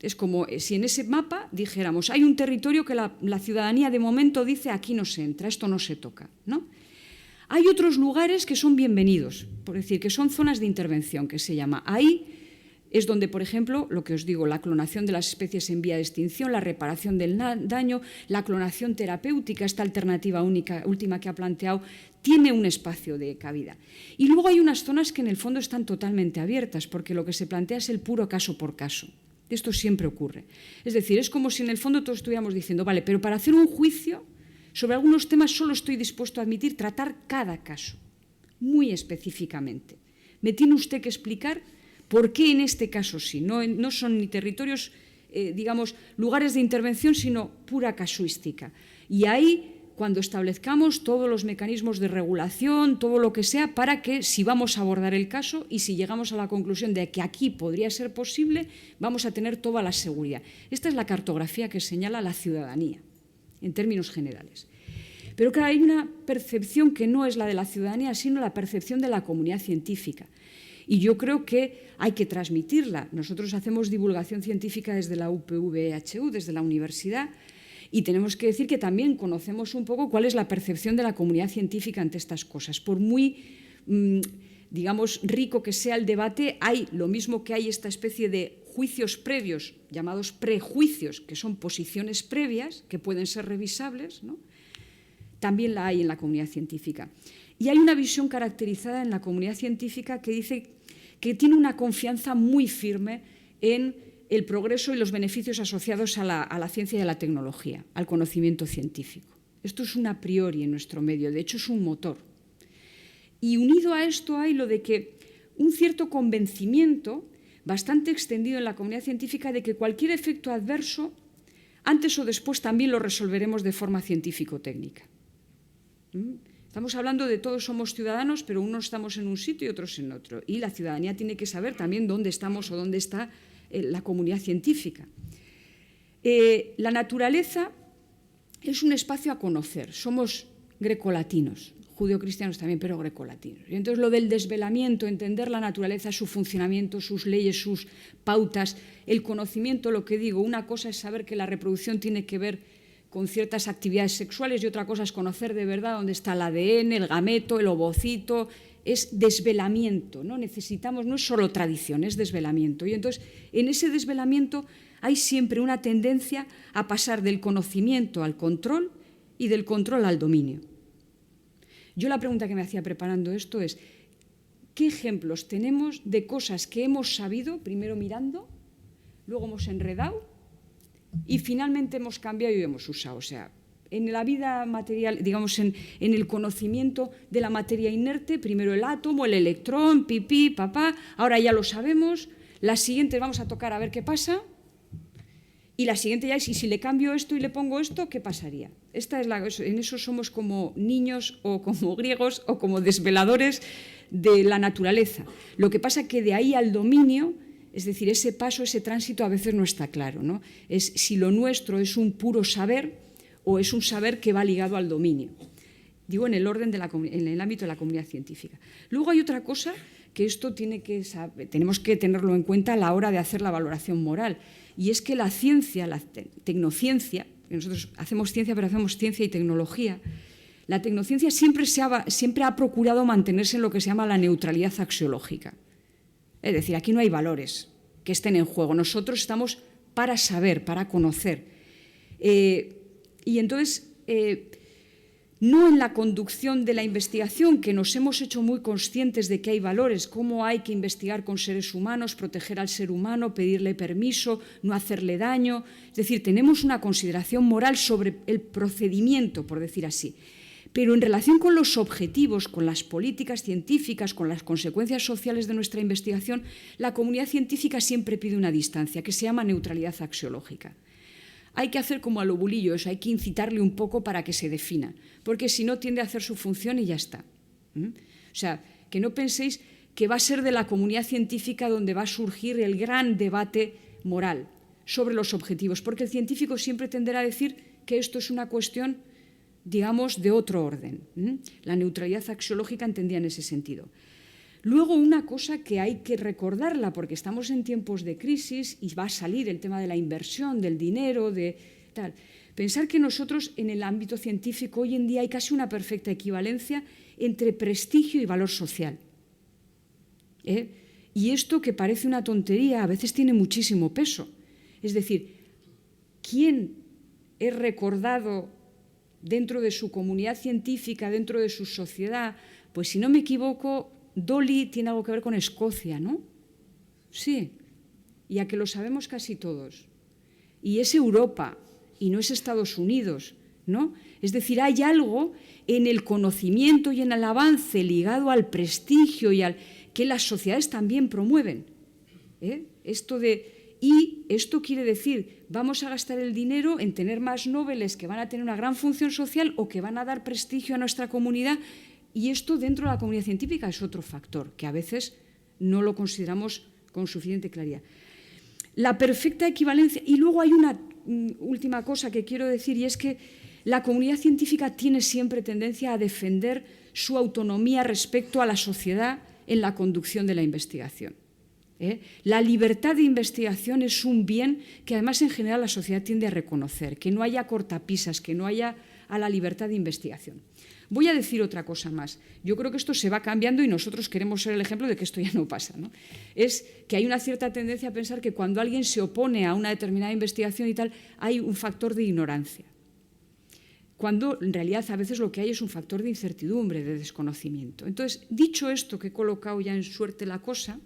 Es como si en ese mapa dijéramos, hay un territorio que la ciudadanía de momento dice aquí no se entra, esto no se toca, ¿no? Hay otros lugares que son bienvenidos, por decir, que son zonas de intervención, que se llama. Ahí es donde, por ejemplo, lo que os digo, la clonación de las especies en vía de extinción, la reparación del daño, la clonación terapéutica, esta alternativa última que ha planteado, tiene un espacio de cabida. Y luego hay unas zonas que en el fondo están totalmente abiertas, porque lo que se plantea es el puro caso por caso. Esto siempre ocurre. Es decir, es como si en el fondo todos estuviéramos diciendo, vale, pero para hacer un juicio sobre algunos temas solo estoy dispuesto a admitir tratar cada caso, muy específicamente. Me tiene usted que explicar por qué en este caso sí. No son ni territorios, digamos, lugares de intervención, sino pura casuística. Y ahí, cuando establezcamos todos los mecanismos de regulación, todo lo que sea, para que si vamos a abordar el caso y si llegamos a la conclusión de que aquí podría ser posible, vamos a tener toda la seguridad. Esta es la cartografía que señala la ciudadanía, en términos generales. Pero claro, hay una percepción que no es la de la ciudadanía, sino la percepción de la comunidad científica. Y yo creo que hay que transmitirla. Nosotros hacemos divulgación científica desde la UPV-EHU, desde la universidad, y tenemos que decir que también conocemos un poco cuál es la percepción de la comunidad científica ante estas cosas. Por muy, digamos, rico que sea el debate, hay lo mismo que hay esta especie de juicios previos, llamados prejuicios, que son posiciones previas, que pueden ser revisables, ¿no? También la hay en la comunidad científica. Y hay una visión caracterizada en la comunidad científica que dice que tiene una confianza muy firme en el progreso y los beneficios asociados a la ciencia y a la tecnología, al conocimiento científico. Esto es un a priori en nuestro medio, de hecho es un motor. Y unido a esto hay lo de que un cierto convencimiento bastante extendido en la comunidad científica de que cualquier efecto adverso, antes o después también lo resolveremos de forma científico-técnica. Estamos hablando de todos somos ciudadanos, pero unos estamos en un sitio y otros en otro. Y la ciudadanía tiene que saber también dónde estamos o dónde está la comunidad científica. La naturaleza es un espacio a conocer. Somos grecolatinos, judeocristianos también, pero grecolatinos. Y entonces lo del desvelamiento, entender la naturaleza, su funcionamiento, sus leyes, sus pautas, el conocimiento, lo que digo, una cosa es saber que la reproducción tiene que ver con ciertas actividades sexuales y otra cosa es conocer de verdad dónde está el ADN, el gameto, el ovocito. Es desvelamiento, ¿no? Necesitamos, no es solo tradición, es desvelamiento. Y entonces, en ese desvelamiento hay siempre una tendencia a pasar del conocimiento al control y del control al dominio. Yo la pregunta que me hacía preparando esto es, ¿qué ejemplos tenemos de cosas que hemos sabido, primero mirando, luego hemos enredado y finalmente hemos cambiado y hemos usado? O sea, en la vida material, digamos, en el conocimiento de la materia inerte, primero el átomo, el electrón, pipí, papá, ahora ya lo sabemos, la siguiente vamos a tocar a ver qué pasa, y la siguiente ya es, y si le cambio esto y le pongo esto, ¿qué pasaría? En eso somos como niños o como griegos o como desveladores de la naturaleza. Lo que pasa que de ahí al dominio, es decir, ese paso, ese tránsito a veces no está claro, ¿no? Es si lo nuestro es un puro saber o es un saber que va ligado al dominio. Digo, en el orden en el ámbito de la comunidad científica. Luego hay otra cosa que esto tenemos que tenerlo en cuenta a la hora de hacer la valoración moral. Y es que la ciencia, la tecnociencia, nosotros hacemos ciencia, pero hacemos ciencia y tecnología, la tecnociencia siempre ha procurado mantenerse en lo que se llama la neutralidad axiológica. Es decir, aquí no hay valores que estén en juego. Nosotros estamos para saber, para conocer. Y entonces, no en la conducción de la investigación, que nos hemos hecho muy conscientes de que hay valores, cómo hay que investigar con seres humanos, proteger al ser humano, pedirle permiso, no hacerle daño. Es decir, tenemos una consideración moral sobre el procedimiento, por decir así. Pero en relación con los objetivos, con las políticas científicas, con las consecuencias sociales de nuestra investigación, la comunidad científica siempre pide una distancia, que se llama neutralidad axiológica. Hay que hacer como a lo bulillo, hay que incitarle un poco para que se defina, porque si no tiende a hacer su función y ya está. O sea, que no penséis que va a ser de la comunidad científica donde va a surgir el gran debate moral sobre los objetivos, porque el científico siempre tenderá a decir que esto es una cuestión, digamos, de otro orden. La neutralidad axiológica entendía en ese sentido. Luego, una cosa que hay que recordarla, porque estamos en tiempos de crisis y va a salir el tema de la inversión, del dinero, de tal. Pensar que nosotros en el ámbito científico hoy en día hay casi una perfecta equivalencia entre prestigio y valor social. Y esto, que parece una tontería, a veces tiene muchísimo peso. Es decir, ¿quién es recordado dentro de su comunidad científica, dentro de su sociedad? Pues si no me equivoco, Dolly tiene algo que ver con Escocia, ¿no? Sí, y a que lo sabemos casi todos. Y es Europa, y no es Estados Unidos, ¿no? Es decir, hay algo en el conocimiento y en el avance ligado al prestigio y al que las sociedades también promueven. Y esto quiere decir, vamos a gastar el dinero en tener más Nobeles que van a tener una gran función social o que van a dar prestigio a nuestra comunidad. Y esto dentro de la comunidad científica es otro factor que a veces no lo consideramos con suficiente claridad. La perfecta equivalencia. Y luego hay una última cosa que quiero decir, y es que la comunidad científica tiene siempre tendencia a defender su autonomía respecto a la sociedad en la conducción de la investigación. La libertad de investigación es un bien que además en general la sociedad tiende a reconocer, que no haya cortapisas, que no haya a la libertad de investigación. Voy a decir otra cosa más. Yo creo que esto se va cambiando y nosotros queremos ser el ejemplo de que esto ya no pasa, ¿no? Es que hay una cierta tendencia a pensar que cuando alguien se opone a una determinada investigación y tal, hay un factor de ignorancia. Cuando en realidad a veces lo que hay es un factor de incertidumbre, de desconocimiento. Entonces, dicho esto, que he colocado ya en suerte la cosa,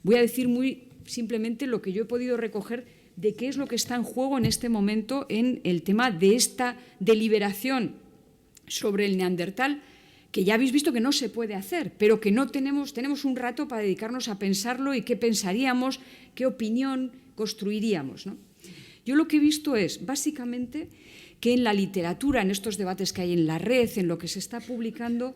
voy a decir muy simplemente lo que yo he podido recoger de qué es lo que está en juego en este momento en el tema de esta deliberación sobre el neandertal, que ya habéis visto que no se puede hacer, pero que no tenemos un rato para dedicarnos a pensarlo y qué pensaríamos, qué opinión construiríamos, ¿no? Yo lo que he visto es, básicamente, que en la literatura, en estos debates que hay en la red, en lo que se está publicando,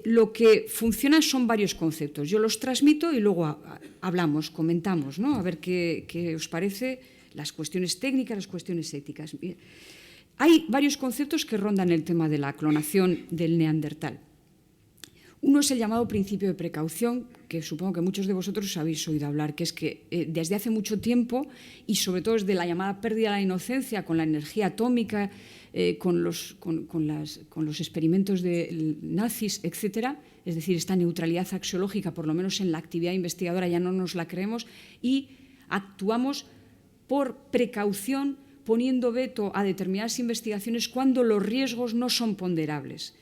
lo que funciona son varios conceptos. Yo los transmito y luego hablamos, comentamos, ¿no? A ver qué os parece, las cuestiones técnicas, las cuestiones éticas. Hay varios conceptos que rondan el tema de la clonación del neandertal. Uno es el llamado principio de precaución, que supongo que muchos de vosotros habéis oído hablar, que es que desde hace mucho tiempo, y sobre todo desde la llamada pérdida de la inocencia con la energía atómica, con los experimentos de nazis, etcétera, es decir, esta neutralidad axiológica, por lo menos en la actividad investigadora ya no nos la creemos, y actuamos por precaución, poniendo veto a determinadas investigaciones cuando los riesgos no son ponderables,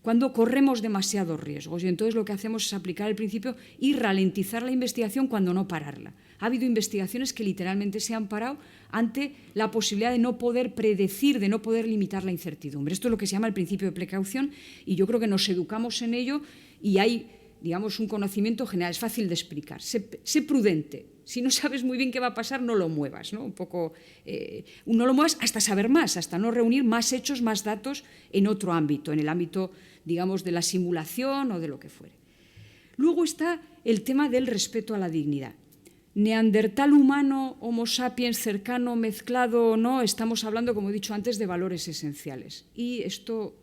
cuando corremos demasiados riesgos. Y entonces lo que hacemos es aplicar el principio y ralentizar la investigación cuando no pararla. Ha habido investigaciones que literalmente se han parado ante la posibilidad de no poder predecir, de no poder limitar la incertidumbre. Esto es lo que se llama el principio de precaución y yo creo que nos educamos en ello y hay, digamos, un conocimiento general. Es fácil de explicar. Sé prudente. Si no sabes muy bien qué va a pasar, no lo muevas, ¿no? Un poco, no lo muevas hasta saber más, hasta no reunir más hechos, más datos en otro ámbito, en el ámbito, digamos, de la simulación o de lo que fuere. Luego está el tema del respeto a la dignidad. Neandertal humano, Homo sapiens cercano, mezclado o no, estamos hablando, como he dicho antes, de valores esenciales. Y esto,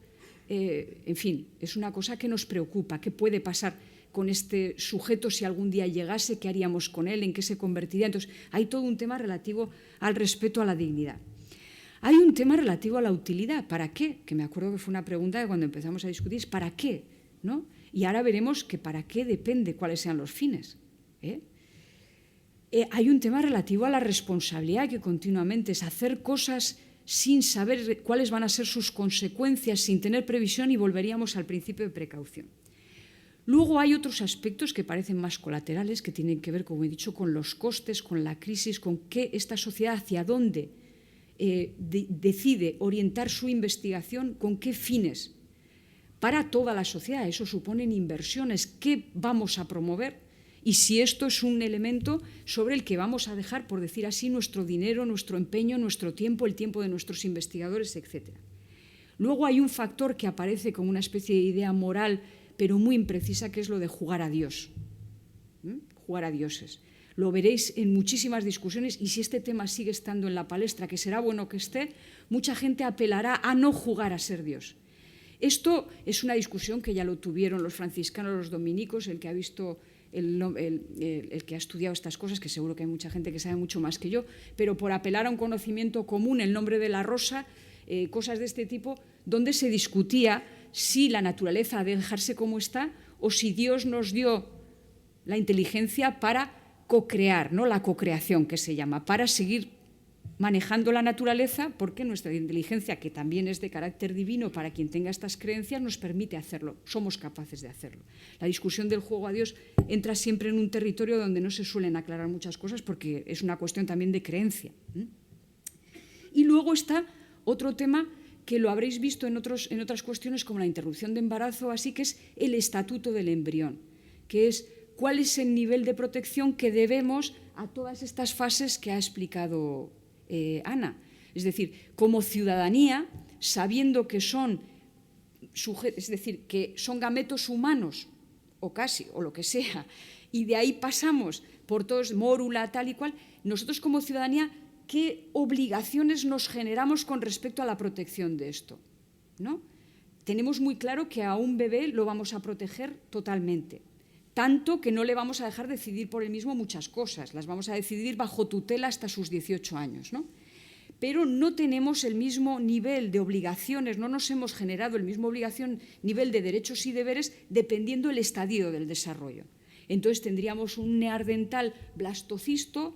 en fin, es una cosa que nos preocupa. ¿Qué puede pasar con este sujeto si algún día llegase, qué haríamos con él, en qué se convertiría. Entonces, hay todo un tema relativo al respeto a la dignidad. Hay un tema relativo a la utilidad. ¿Para qué? Que me acuerdo que fue una pregunta que cuando empezamos a discutir es ¿para qué? ¿No? Y ahora veremos que para qué depende cuáles sean los fines. Hay un tema relativo a la responsabilidad, que continuamente es hacer cosas sin saber cuáles van a ser sus consecuencias, sin tener previsión, y volveríamos al principio de precaución. Luego hay otros aspectos que parecen más colaterales, que tienen que ver, como he dicho, con los costes, con la crisis, con qué esta sociedad, hacia dónde decide orientar su investigación, con qué fines. Para toda la sociedad, eso suponen inversiones, qué vamos a promover y si esto es un elemento sobre el que vamos a dejar, por decir así, nuestro dinero, nuestro empeño, nuestro tiempo, el tiempo de nuestros investigadores, etc. Luego hay un factor que aparece como una especie de idea moral, pero muy imprecisa, que es lo de jugar a Dios, jugar a dioses. Lo veréis en muchísimas discusiones, y si este tema sigue estando en la palestra, que será bueno que esté, mucha gente apelará a no jugar a ser Dios. Esto es una discusión que ya lo tuvieron los franciscanos, los dominicos, el que ha visto, el que ha estudiado estas cosas, que seguro que hay mucha gente que sabe mucho más que yo, pero por apelar a un conocimiento común, el nombre de la rosa, cosas de este tipo, donde se discutía si la naturaleza ha de dejarse como está o si Dios nos dio la inteligencia para co-crear, ¿no? La co-creación, que se llama, para seguir manejando la naturaleza, porque nuestra inteligencia, que también es de carácter divino para quien tenga estas creencias, nos permite hacerlo, somos capaces de hacerlo. La discusión del juego a Dios entra siempre en un territorio donde no se suelen aclarar muchas cosas, porque es una cuestión también de creencia. Y luego está otro tema que lo habréis visto en otras cuestiones, como la interrupción de embarazo, así que es el estatuto del embrión, que es cuál es el nivel de protección que debemos a todas estas fases que ha explicado Ana. Es decir, como ciudadanía, sabiendo que son que son gametos humanos, o casi, o lo que sea, y de ahí pasamos por todos, mórula, tal y cual, nosotros como ciudadanía, ¿qué obligaciones nos generamos con respecto a la protección de esto? ¿No? Tenemos muy claro que a un bebé lo vamos a proteger totalmente, tanto que no le vamos a dejar decidir por él mismo muchas cosas, las vamos a decidir bajo tutela hasta sus 18 años, ¿no? Pero no tenemos el mismo nivel de obligaciones, no nos hemos generado el mismo nivel de derechos y deberes dependiendo del estadio del desarrollo. Entonces tendríamos un neandertal blastocisto,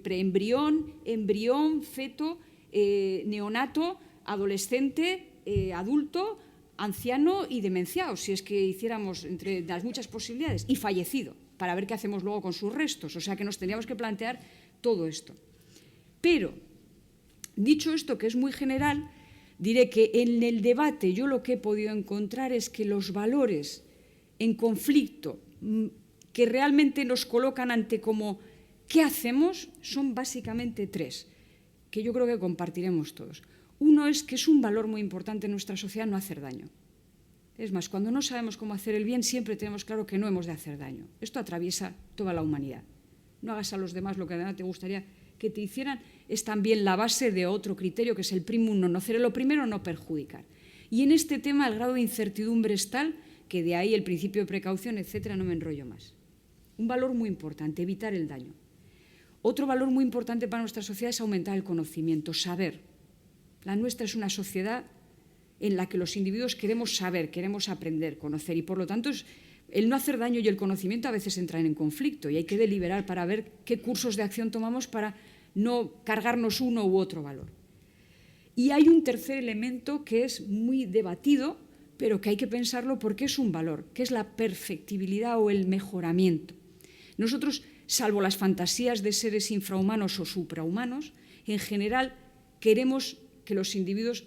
preembrión, embrión, feto, neonato, adolescente, adulto, anciano y demenciado, si es que hiciéramos entre las muchas posibilidades, y fallecido, para ver qué hacemos luego con sus restos. O sea que nos tendríamos que plantear todo esto. Pero, dicho esto, que es muy general, diré que en el debate yo lo que he podido encontrar es que los valores en conflicto que realmente nos colocan ante como ¿qué hacemos? Son básicamente tres, que yo creo que compartiremos todos. Uno es que es un valor muy importante en nuestra sociedad no hacer daño. Es más, cuando no sabemos cómo hacer el bien, siempre tenemos claro que no hemos de hacer daño. Esto atraviesa toda la humanidad. No hagas a los demás lo que a ti te gustaría que te hicieran, es también la base de otro criterio, que es el primum non nocere. Lo primero, no perjudicar. Y en este tema el grado de incertidumbre es tal que de ahí el principio de precaución, etcétera, no me enrollo más. Un valor muy importante, evitar el daño. Otro valor muy importante para nuestra sociedad es aumentar el conocimiento, saber. La nuestra es una sociedad en la que los individuos queremos saber, queremos aprender, conocer, y por lo tanto el no hacer daño y el conocimiento a veces entran en conflicto y hay que deliberar para ver qué cursos de acción tomamos para no cargarnos uno u otro valor. Y hay un tercer elemento que es muy debatido, pero que hay que pensarlo porque es un valor, que es la perfectibilidad o el mejoramiento. Nosotros, salvo las fantasías de seres infrahumanos o suprahumanos, en general queremos que los individuos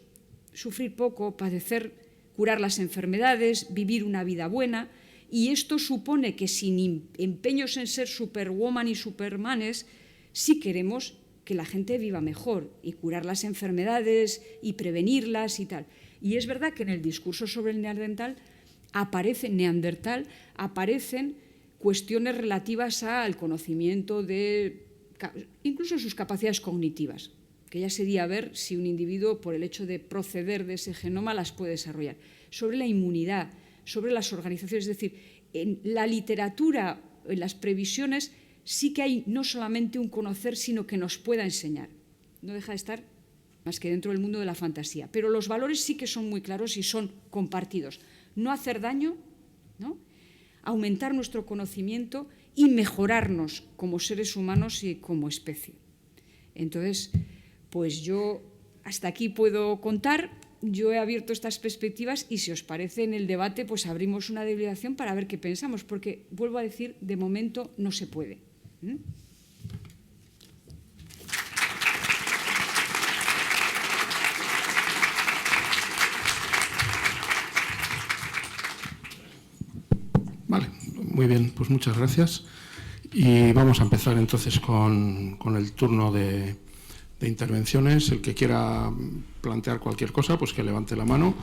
sufrir poco, padecer, curar las enfermedades, vivir una vida buena, y esto supone que sin empeños en ser superwoman y supermanes, sí queremos que la gente viva mejor y curar las enfermedades y prevenirlas y tal. Y es verdad que en el discurso sobre el neandertal aparecen cuestiones relativas al conocimiento de incluso sus capacidades cognitivas, que ya sería ver si un individuo, por el hecho de proceder de ese genoma, las puede desarrollar. Sobre la inmunidad, sobre las organizaciones, es decir, en la literatura, en las previsiones, sí que hay no solamente un conocer, sino que nos pueda enseñar. No deja de estar más que dentro del mundo de la fantasía. Pero los valores sí que son muy claros y son compartidos. No hacer daño, ¿no? Aumentar nuestro conocimiento y mejorarnos como seres humanos y como especie. Entonces, pues yo hasta aquí puedo contar. Yo he abierto estas perspectivas y si os parece en el debate pues abrimos una deliberación para ver qué pensamos, porque vuelvo a decir, de momento no se puede. Vale, muy bien, pues muchas gracias. Y vamos a empezar entonces con el turno de intervenciones. El que quiera plantear cualquier cosa, pues que levante la mano.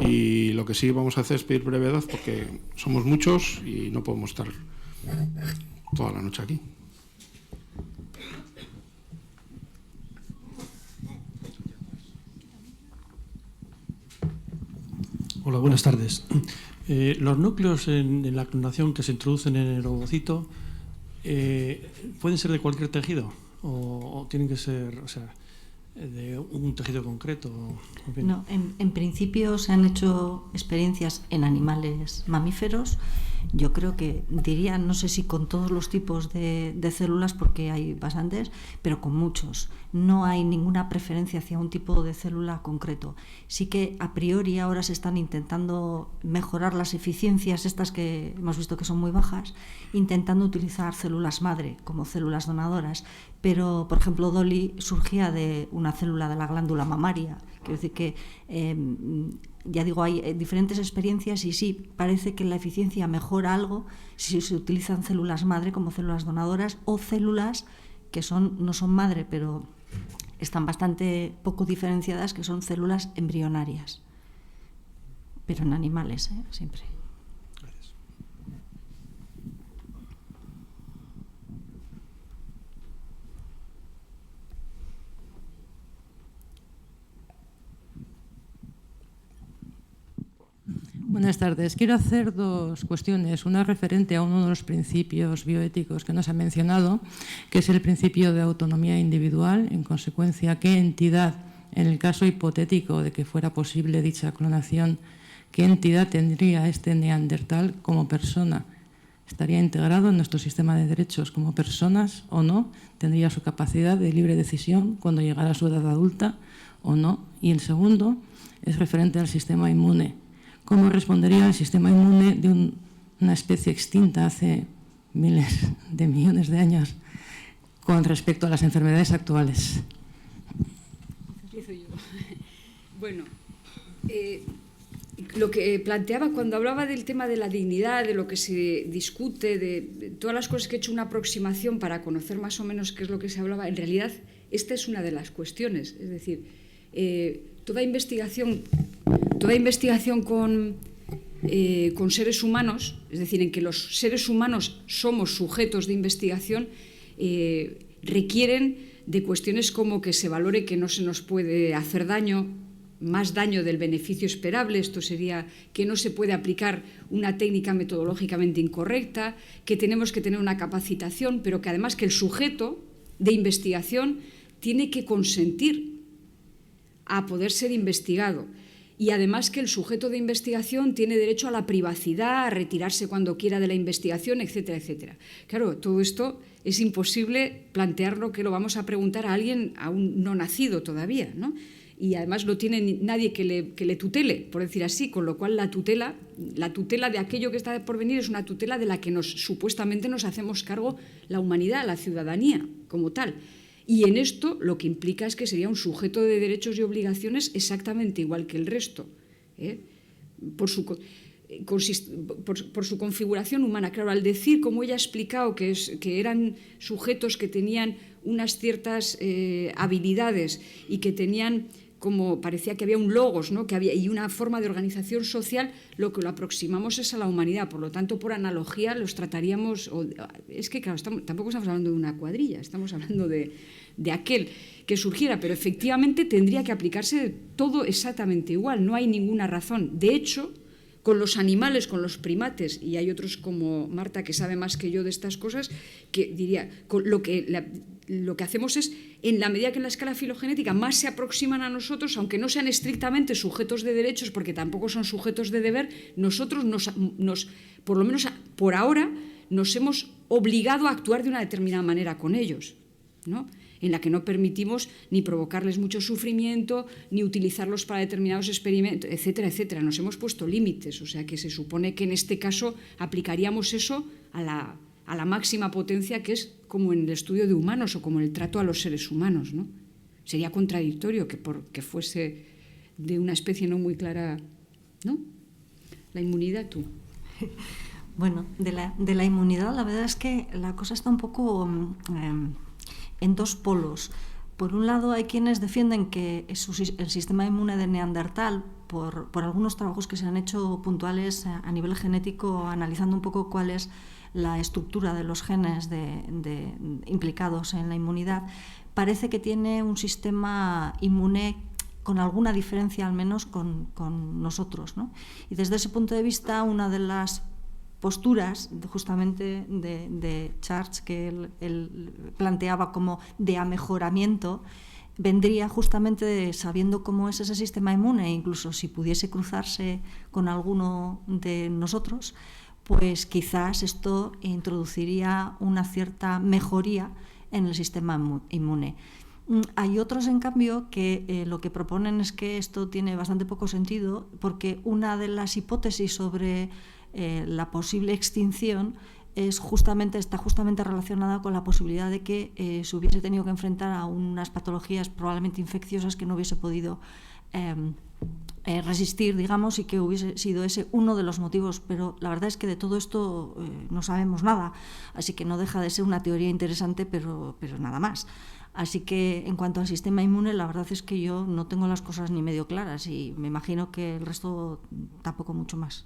Y lo que sí vamos a hacer es pedir brevedad porque somos muchos y no podemos estar toda la noche aquí. Hola, buenas tardes. Los núcleos en la clonación que se introducen en el ovocito pueden ser de cualquier tejido o tienen que ser, o sea, de un tejido concreto. No, en principio se han hecho experiencias en animales mamíferos. Yo creo que diría, no sé si con todos los tipos de células, porque hay bastantes, pero con muchos. No hay ninguna preferencia hacia un tipo de célula concreto. Sí que a priori ahora se están intentando mejorar las eficiencias, estas que hemos visto que son muy bajas, intentando utilizar células madre como células donadoras. Pero, por ejemplo, Dolly surgía de una célula de la glándula mamaria. Quiero decir que, ya digo, hay diferentes experiencias y sí, parece que la eficiencia mejora algo si se utilizan células madre como células donadoras o células que no son madre, pero están bastante poco diferenciadas, que son células embrionarias. Pero en animales, siempre. Buenas tardes. Quiero hacer dos cuestiones. Una referente a uno de los principios bioéticos que nos ha mencionado, que es el principio de autonomía individual. En consecuencia, ¿qué entidad, en el caso hipotético de que fuera posible dicha clonación, qué entidad tendría este neandertal como persona? ¿Estaría integrado en nuestro sistema de derechos como personas o no? ¿Tendría su capacidad de libre decisión cuando llegara a su edad adulta o no? Y el segundo es referente al sistema inmune. ¿Cómo respondería el sistema inmune de una especie extinta hace miles de millones de años con respecto a las enfermedades actuales? Empiezo yo. Bueno, lo que planteaba cuando hablaba del tema de la dignidad, de lo que se discute, de todas las cosas que he hecho una aproximación para conocer más o menos qué es lo que se hablaba, en realidad esta es una de las cuestiones. Es decir, toda investigación con seres humanos, es decir, en que los seres humanos somos sujetos de investigación, requieren de cuestiones como que se valore que no se nos puede hacer daño, más daño del beneficio esperable. Esto sería que no se puede aplicar una técnica metodológicamente incorrecta, que tenemos que tener una capacitación, pero que además que el sujeto de investigación tiene que consentir a poder ser investigado. Y además que el sujeto de investigación tiene derecho a la privacidad, a retirarse cuando quiera de la investigación, etcétera, etcétera. Claro, todo esto es imposible plantearlo que lo vamos a preguntar a alguien aún no nacido todavía, ¿no? Y además no tiene nadie que le tutele, por decir así, con lo cual la tutela de aquello que está por venir es una tutela de la que supuestamente nos hacemos cargo la humanidad, la ciudadanía como tal. Y en esto lo que implica es que sería un sujeto de derechos y obligaciones exactamente igual que el resto, por su configuración humana. Claro, al decir, como ella ha explicado, que eran sujetos que tenían unas ciertas habilidades y que tenían, como parecía que había un logos, ¿no? Y una forma de organización social, lo que lo aproximamos es a la humanidad. Por lo tanto, por analogía, los trataríamos... Es que, claro, tampoco estamos hablando de una cuadrilla, estamos hablando de aquel que surgiera, pero efectivamente tendría que aplicarse todo exactamente igual. No hay ninguna razón. De hecho, con los animales, con los primates, y hay otros como Marta que sabe más que yo de estas cosas, que diría, lo que hacemos es, en la medida que en la escala filogenética más se aproximan a nosotros, aunque no sean estrictamente sujetos de derechos, porque tampoco son sujetos de deber, nosotros por lo menos por ahora, nos hemos obligado a actuar de una determinada manera con ellos, ¿no? En la que no permitimos ni provocarles mucho sufrimiento, ni utilizarlos para determinados experimentos, etcétera, etcétera. Nos hemos puesto límites, o sea que se supone que en este caso aplicaríamos eso a la máxima potencia, que es como en el estudio de humanos o como en el trato a los seres humanos, ¿no? Sería contradictorio que fuese de una especie no muy clara, ¿no? La inmunidad, tú. Bueno, de la inmunidad la verdad es que la cosa está un poco en dos polos. Por un lado hay quienes defienden que el sistema inmune de Neandertal, por algunos trabajos que se han hecho puntuales a nivel genético, analizando un poco cuál es la estructura de los genes implicados en la inmunidad, parece que tiene un sistema inmune con alguna diferencia al menos con nosotros, ¿no? Y desde ese punto de vista, una de las posturas justamente de Church que él planteaba como de amejoramiento vendría justamente sabiendo cómo es ese sistema inmune, incluso si pudiese cruzarse con alguno de nosotros, pues quizás esto introduciría una cierta mejoría en el sistema inmune. Hay otros, en cambio, que lo que proponen es que esto tiene bastante poco sentido, porque una de las hipótesis sobre la posible extinción está justamente relacionada con la posibilidad de que se hubiese tenido que enfrentar a unas patologías probablemente infecciosas que no hubiese podido resistir, digamos, y que hubiese sido ese uno de los motivos. Pero la verdad es que de todo esto no sabemos nada, así que no deja de ser una teoría interesante, pero nada más. Así que en cuanto al sistema inmune, la verdad es que yo no tengo las cosas ni medio claras y me imagino que el resto tampoco mucho más.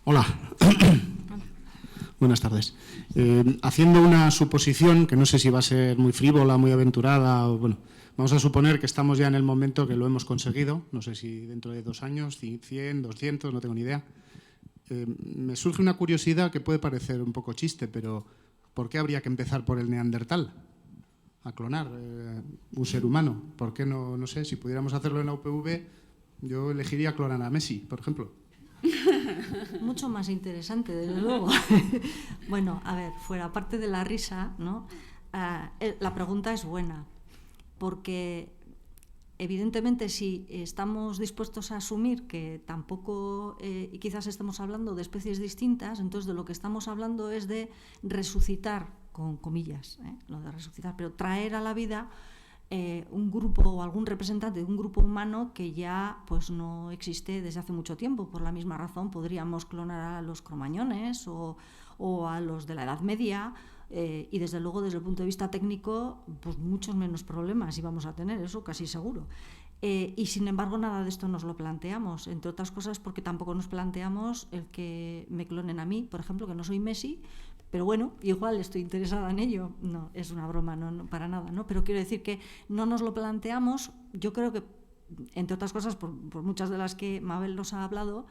Hola. Buenas tardes. Haciendo una suposición, que no sé si va a ser muy frívola, muy aventurada, o bueno, vamos a suponer que estamos ya en el momento que lo hemos conseguido, no sé si dentro de 2 años, 100, 200, no tengo ni idea. Me surge una curiosidad que puede parecer un poco chiste, pero ¿por qué habría que empezar por el Neandertal? A clonar un ser humano. ¿Por qué no? No sé, si pudiéramos hacerlo en la UPV, yo elegiría clonar a Messi, por ejemplo. Mucho más interesante, desde luego. Bueno, a ver, fuera parte de la risa, ¿no? La pregunta es buena, porque evidentemente si estamos dispuestos a asumir que tampoco, y quizás estamos hablando de especies distintas, entonces de lo que estamos hablando es de resucitar, con comillas, lo de resucitar, pero traer a la vida un grupo o algún representante de un grupo humano que ya pues no existe desde hace mucho tiempo. Por la misma razón podríamos clonar a los cromañones o a los de la Edad Media, y desde luego desde el punto de vista técnico pues muchos menos problemas íbamos a tener, eso casi seguro. Y sin embargo nada de esto nos lo planteamos, entre otras cosas porque tampoco nos planteamos el que me clonen a mí, por ejemplo, que no soy Messi, pero bueno, igual estoy interesada en ello. No, es una broma, no para nada, ¿no? Pero quiero decir que no nos lo planteamos, yo creo que, entre otras cosas, por muchas de las que Mabel nos ha hablado,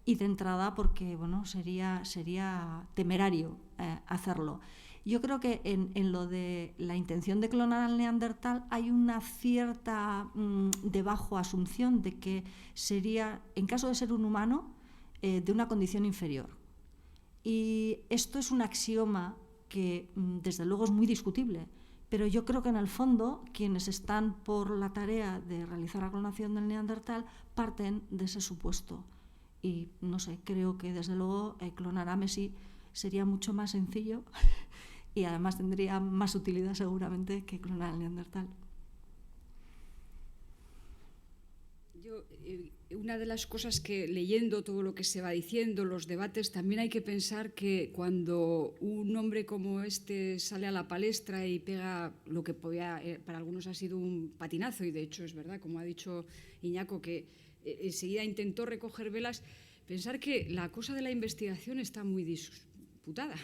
y de entrada porque, bueno, sería temerario hacerlo. Yo creo que en lo de la intención de clonar al Neandertal hay una cierta debajo asunción de que sería, en caso de ser un humano, de una condición inferior. Y esto es un axioma que desde luego es muy discutible, pero yo creo que en el fondo quienes están por la tarea de realizar la clonación del Neandertal parten de ese supuesto. Y no sé, creo que desde luego clonar a Messi sería mucho más sencillo y además tendría más utilidad seguramente que clonar al Neandertal. Una de las cosas que, leyendo todo lo que se va diciendo, los debates, también hay que pensar que cuando un hombre como este sale a la palestra y pega lo que podía, para algunos ha sido un patinazo, y de hecho es verdad, como ha dicho Iñaco, que enseguida intentó recoger velas, pensar que la cosa de la investigación está muy disputada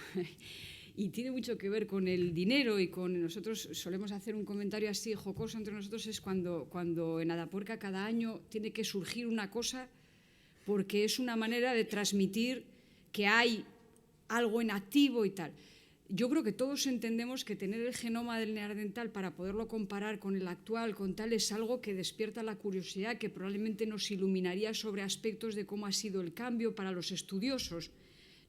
y tiene mucho que ver con el dinero y con... Nosotros solemos hacer un comentario así jocoso entre nosotros, es cuando en Adapuerca cada año tiene que surgir una cosa porque es una manera de transmitir que hay algo en activo y tal. Yo creo que todos entendemos que tener el genoma del neandertal para poderlo comparar con el actual, con tal, es algo que despierta la curiosidad, que probablemente nos iluminaría sobre aspectos de cómo ha sido el cambio para los estudiosos,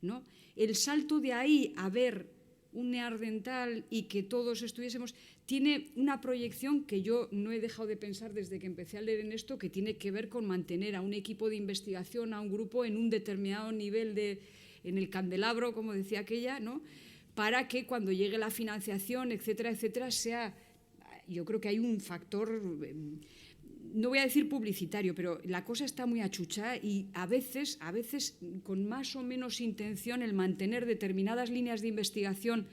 ¿no? El salto de ahí a ver un neandertal y que todos estuviésemos, tiene una proyección que yo no he dejado de pensar desde que empecé a leer en esto, que tiene que ver con mantener a un equipo de investigación, a un grupo en un determinado nivel en el candelabro, como decía aquella, ¿no? Para que cuando llegue la financiación, etcétera, etcétera, sea... Yo creo que hay un factor, no voy a decir publicitario, pero la cosa está muy achuchada y a veces con más o menos intención el mantener determinadas líneas de investigación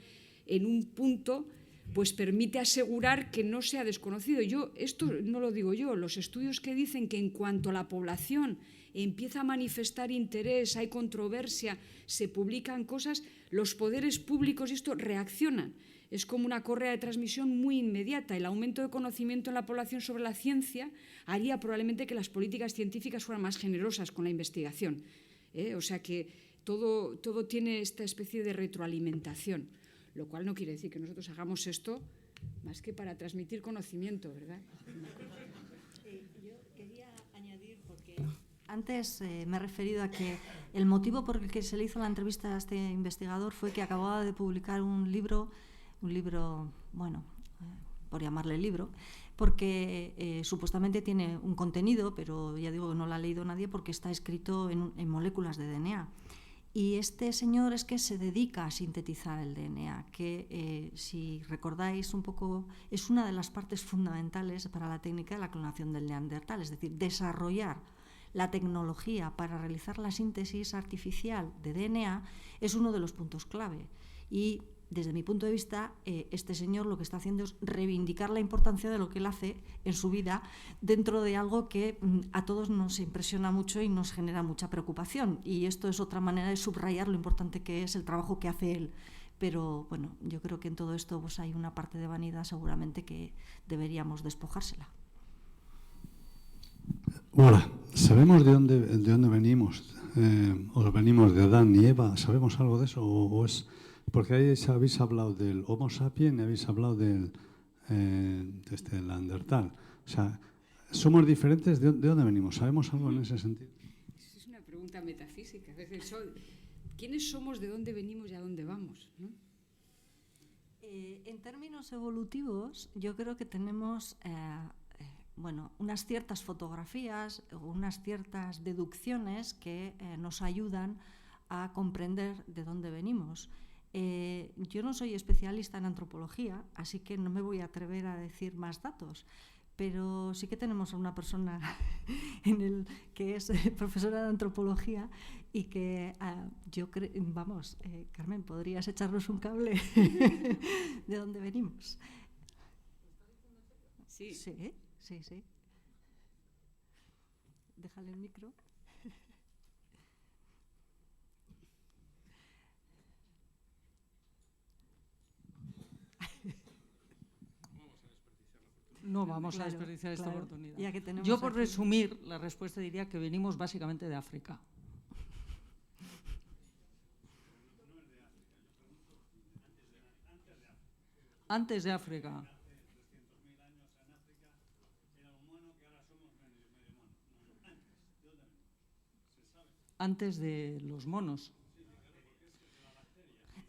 en un punto, pues permite asegurar que no sea desconocido. Esto no lo digo yo, los estudios que dicen que en cuanto a la población empieza a manifestar interés, hay controversia, se publican cosas, los poderes públicos y esto reaccionan. Es como una correa de transmisión muy inmediata. El aumento de conocimiento en la población sobre la ciencia haría probablemente que las políticas científicas fueran más generosas con la investigación. O sea que todo tiene esta especie de retroalimentación, lo cual no quiere decir que nosotros hagamos esto más que para transmitir conocimiento, ¿verdad? Yo quería añadir, porque antes me he referido a que el motivo por el que se le hizo la entrevista a este investigador fue que acababa de publicar un libro, bueno, por llamarle libro, porque supuestamente tiene un contenido, pero ya digo que no lo ha leído nadie porque está escrito en moléculas de DNA. Y este señor es que se dedica a sintetizar el DNA, que si recordáis un poco, es una de las partes fundamentales para la técnica de la clonación del neandertal, es decir, desarrollar la tecnología para realizar la síntesis artificial de DNA es uno de los puntos clave. Y desde mi punto de vista, este señor lo que está haciendo es reivindicar la importancia de lo que él hace en su vida dentro de algo que a todos nos impresiona mucho y nos genera mucha preocupación. Y esto es otra manera de subrayar lo importante que es el trabajo que hace él. Pero bueno, yo creo que en todo esto pues, hay una parte de vanidad seguramente que deberíamos despojársela. Hola, ¿sabemos de dónde venimos? ¿O venimos de Adán y Eva? ¿Sabemos algo de eso? ¿O es...? Porque ahí habéis hablado del Homo sapiens y habéis hablado de este neandertal. O sea, ¿somos diferentes? ¿De dónde venimos? ¿Sabemos algo en ese sentido? Es una pregunta metafísica. ¿Quiénes somos, de dónde venimos y a dónde vamos? ¿No? En términos evolutivos, yo creo que tenemos unas ciertas fotografías o unas ciertas deducciones que nos ayudan a comprender de dónde venimos. Yo no soy especialista en antropología, así que no me voy a atrever a decir más datos, pero sí que tenemos a una persona que es profesora de antropología y que yo creo, Carmen, ¿podrías echarnos un cable de dónde venimos? Sí. Sí. Déjale el micro. No vamos a desperdiciar esta oportunidad. Ya que tenemos Yo, por aquí... resumir la respuesta, diría que venimos básicamente de África. Antes de África. Antes de los monos.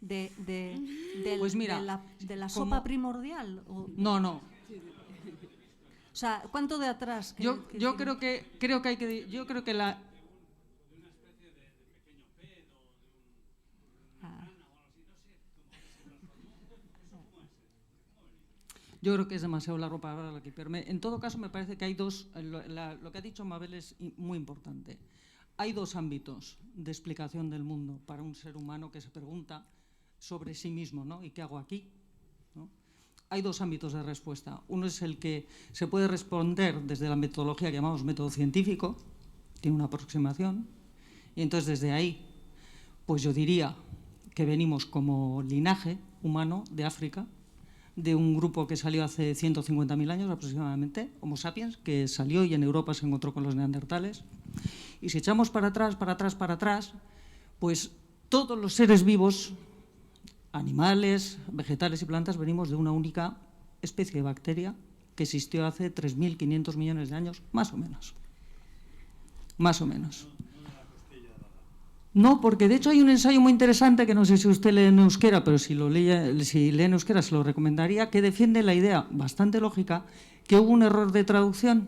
Pues mira, de la sopa primordial. No. O sea, ¿cuánto de atrás? Yo creo que hay que... Yo creo que la... Una especie de pequeño pez o de una rana o algo así, no sé cómo se transformó. ¿Cómo es? Yo creo que es demasiado largo para hablar aquí, pero en todo caso me parece que hay dos... Lo que ha dicho Mabel es muy importante. Hay dos ámbitos de explicación del mundo para un ser humano que se pregunta sobre sí mismo, ¿no? ¿Y qué hago aquí? ¿No? Hay dos ámbitos de respuesta. Uno es el que se puede responder desde la metodología que llamamos método científico, tiene una aproximación, Y entonces desde ahí, pues yo diría que venimos como linaje humano de África, de un grupo que salió hace 150.000 años aproximadamente, Homo sapiens, que salió y en Europa se encontró con los neandertales. Y si echamos para atrás, pues todos los seres vivos, animales, vegetales y plantas, venimos de una única especie de bacteria que existió hace 3.500 millones de años, más o menos. Más o menos. No, porque de hecho hay un ensayo muy interesante que no sé si usted lee en euskera, pero si lee en euskera se lo recomendaría, que defiende la idea bastante lógica que hubo un error de traducción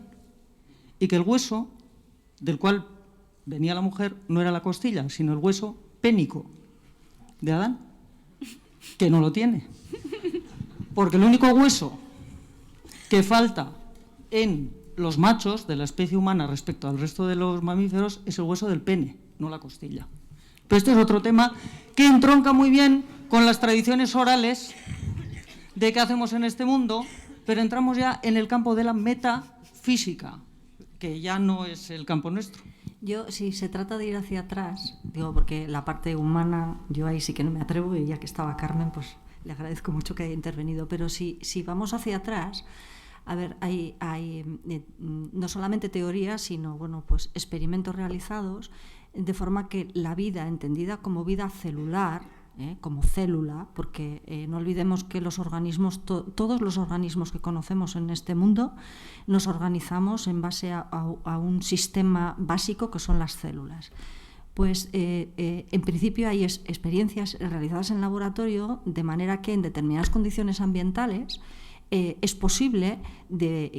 y que el hueso del cual venía la mujer no era la costilla, sino el hueso pénico de Adán, que no lo tiene. Porque el único hueso que falta en los machos de la especie humana respecto al resto de los mamíferos es el hueso del pene, no la costilla. Pero esto es otro tema que entronca muy bien con las tradiciones orales de qué hacemos en este mundo, pero entramos ya en el campo de la metafísica, que ya no es el campo nuestro. Yo, si se trata de ir hacia atrás, digo, porque la parte humana, yo ahí sí que no me atrevo, y ya que estaba Carmen, pues le agradezco mucho que haya intervenido, pero si vamos hacia atrás, a ver, hay no solamente teorías, sino bueno, pues experimentos realizados, de forma que la vida, entendida como vida celular, como célula, porque no olvidemos que los organismos, todos los organismos que conocemos en este mundo, nos organizamos en base a un sistema básico que son las células. Pues en principio hay experiencias realizadas en laboratorio, de manera que en determinadas condiciones ambientales es posible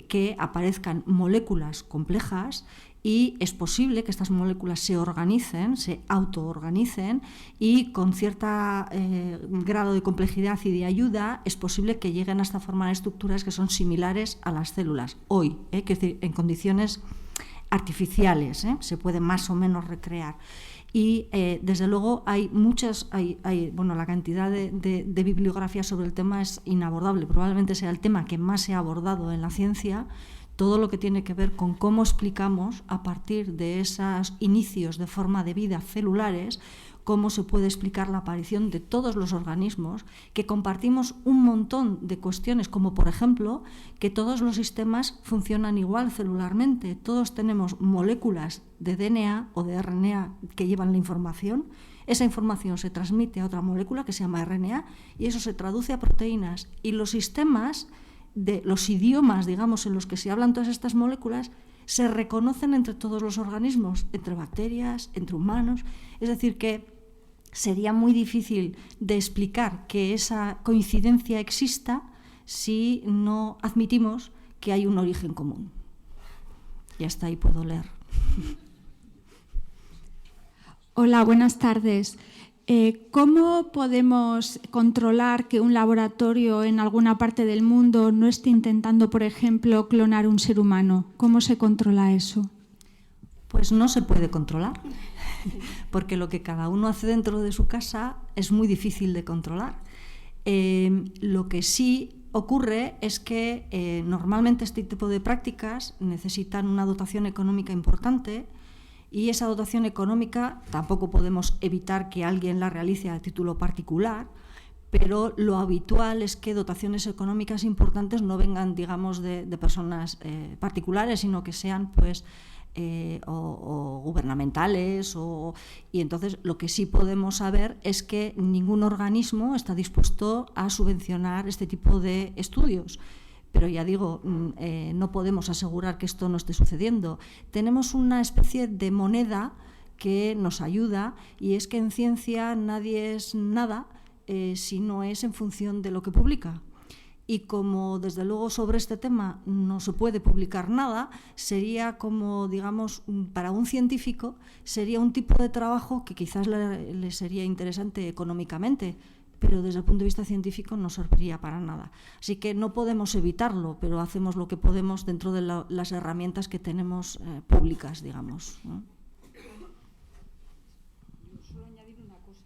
que aparezcan moléculas complejas y es posible que estas moléculas se organicen, se autoorganicen y con cierto grado de complejidad y de ayuda es posible que lleguen hasta formar estructuras que son similares a las células hoy, que es decir, en condiciones artificiales, se puede más o menos recrear. Y desde luego hay muchas, bueno, la cantidad de bibliografía sobre el tema es inabordable, probablemente sea el tema que más se ha abordado en la ciencia, todo lo que tiene que ver con cómo explicamos a partir de esos inicios de forma de vida celulares, cómo se puede explicar la aparición de todos los organismos, que compartimos un montón de cuestiones, como por ejemplo que todos los sistemas funcionan igual celularmente, todos tenemos moléculas de DNA o de RNA que llevan la información, esa información se transmite a otra molécula que se llama RNA y eso se traduce a proteínas y los sistemas, los idiomas, digamos, en los que se hablan todas estas moléculas, se reconocen entre todos los organismos, entre bacterias, entre humanos, es decir que sería muy difícil de explicar que esa coincidencia exista si no admitimos que hay un origen común. Y hasta ahí puedo leer. Hola, buenas tardes. ¿Cómo podemos controlar que un laboratorio en alguna parte del mundo no esté intentando, por ejemplo, clonar un ser humano? ¿Cómo se controla eso? Pues no se puede controlar, porque lo que cada uno hace dentro de su casa es muy difícil de controlar. Lo que sí ocurre es que normalmente este tipo de prácticas necesitan una dotación económica importante y esa dotación económica tampoco podemos evitar que alguien la realice a título particular, pero lo habitual es que dotaciones económicas importantes no vengan, digamos, de personas particulares, sino que sean, pues, o gubernamentales, y entonces lo que sí podemos saber es que ningún organismo está dispuesto a subvencionar este tipo de estudios. Pero ya digo, no podemos asegurar que esto no esté sucediendo. Tenemos una especie de moneda que nos ayuda y es que en ciencia nadie es nada si no es en función de lo que publica. Y como desde luego sobre este tema no se puede publicar nada, sería como, digamos, para un científico sería un tipo de trabajo que quizás le sería interesante económicamente, pero desde el punto de vista científico no serviría para nada. Así que no podemos evitarlo, pero hacemos lo que podemos dentro de las herramientas que tenemos públicas, digamos, ¿no? Solo añadir una cosa,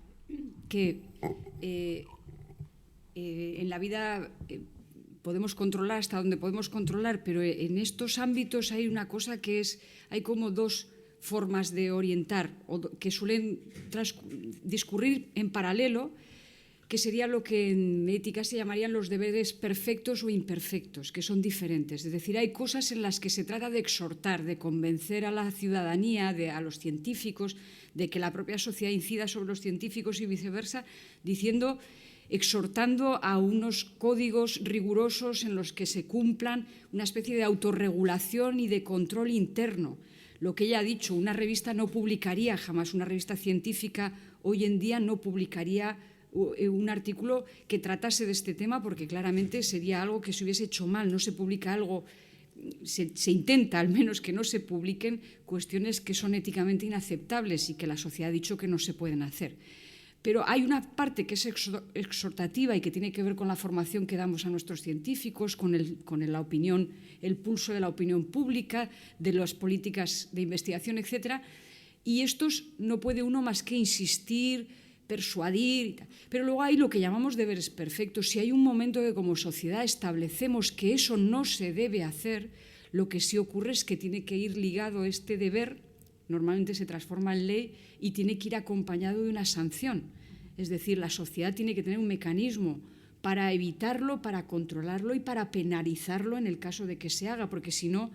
que en la vida podemos controlar hasta donde podemos controlar, pero en estos ámbitos hay una cosa que es, hay como dos formas de orientar o que suelen discurrir en paralelo, que sería lo que en ética se llamarían los deberes perfectos o imperfectos, que son diferentes. Es decir, hay cosas en las que se trata de exhortar, de convencer a la ciudadanía, a los científicos, de que la propia sociedad incida sobre los científicos y viceversa, exhortando a unos códigos rigurosos en los que se cumplan una especie de autorregulación y de control interno. Lo que ella ha dicho, una revista no publicaría jamás, una revista científica hoy en día no publicaría un artículo que tratase de este tema, porque claramente sería algo que se hubiese hecho mal. No se publica algo, se intenta al menos que no se publiquen cuestiones que son éticamente inaceptables y que la sociedad ha dicho que no se pueden hacer. Pero hay una parte que es exhortativa y que tiene que ver con la formación que damos a nuestros científicos, con la opinión, el pulso de la opinión pública, de las políticas de investigación, etc. Y estos no puede uno más que insistir, persuadir y tal. Pero luego hay lo que llamamos deberes perfectos. Si hay un momento que como sociedad establecemos que eso no se debe hacer, lo que sí ocurre es que tiene que ir ligado este deber, normalmente se transforma en ley y tiene que ir acompañado de una sanción. Es decir, la sociedad tiene que tener un mecanismo para evitarlo, para controlarlo y para penalizarlo en el caso de que se haga, porque si no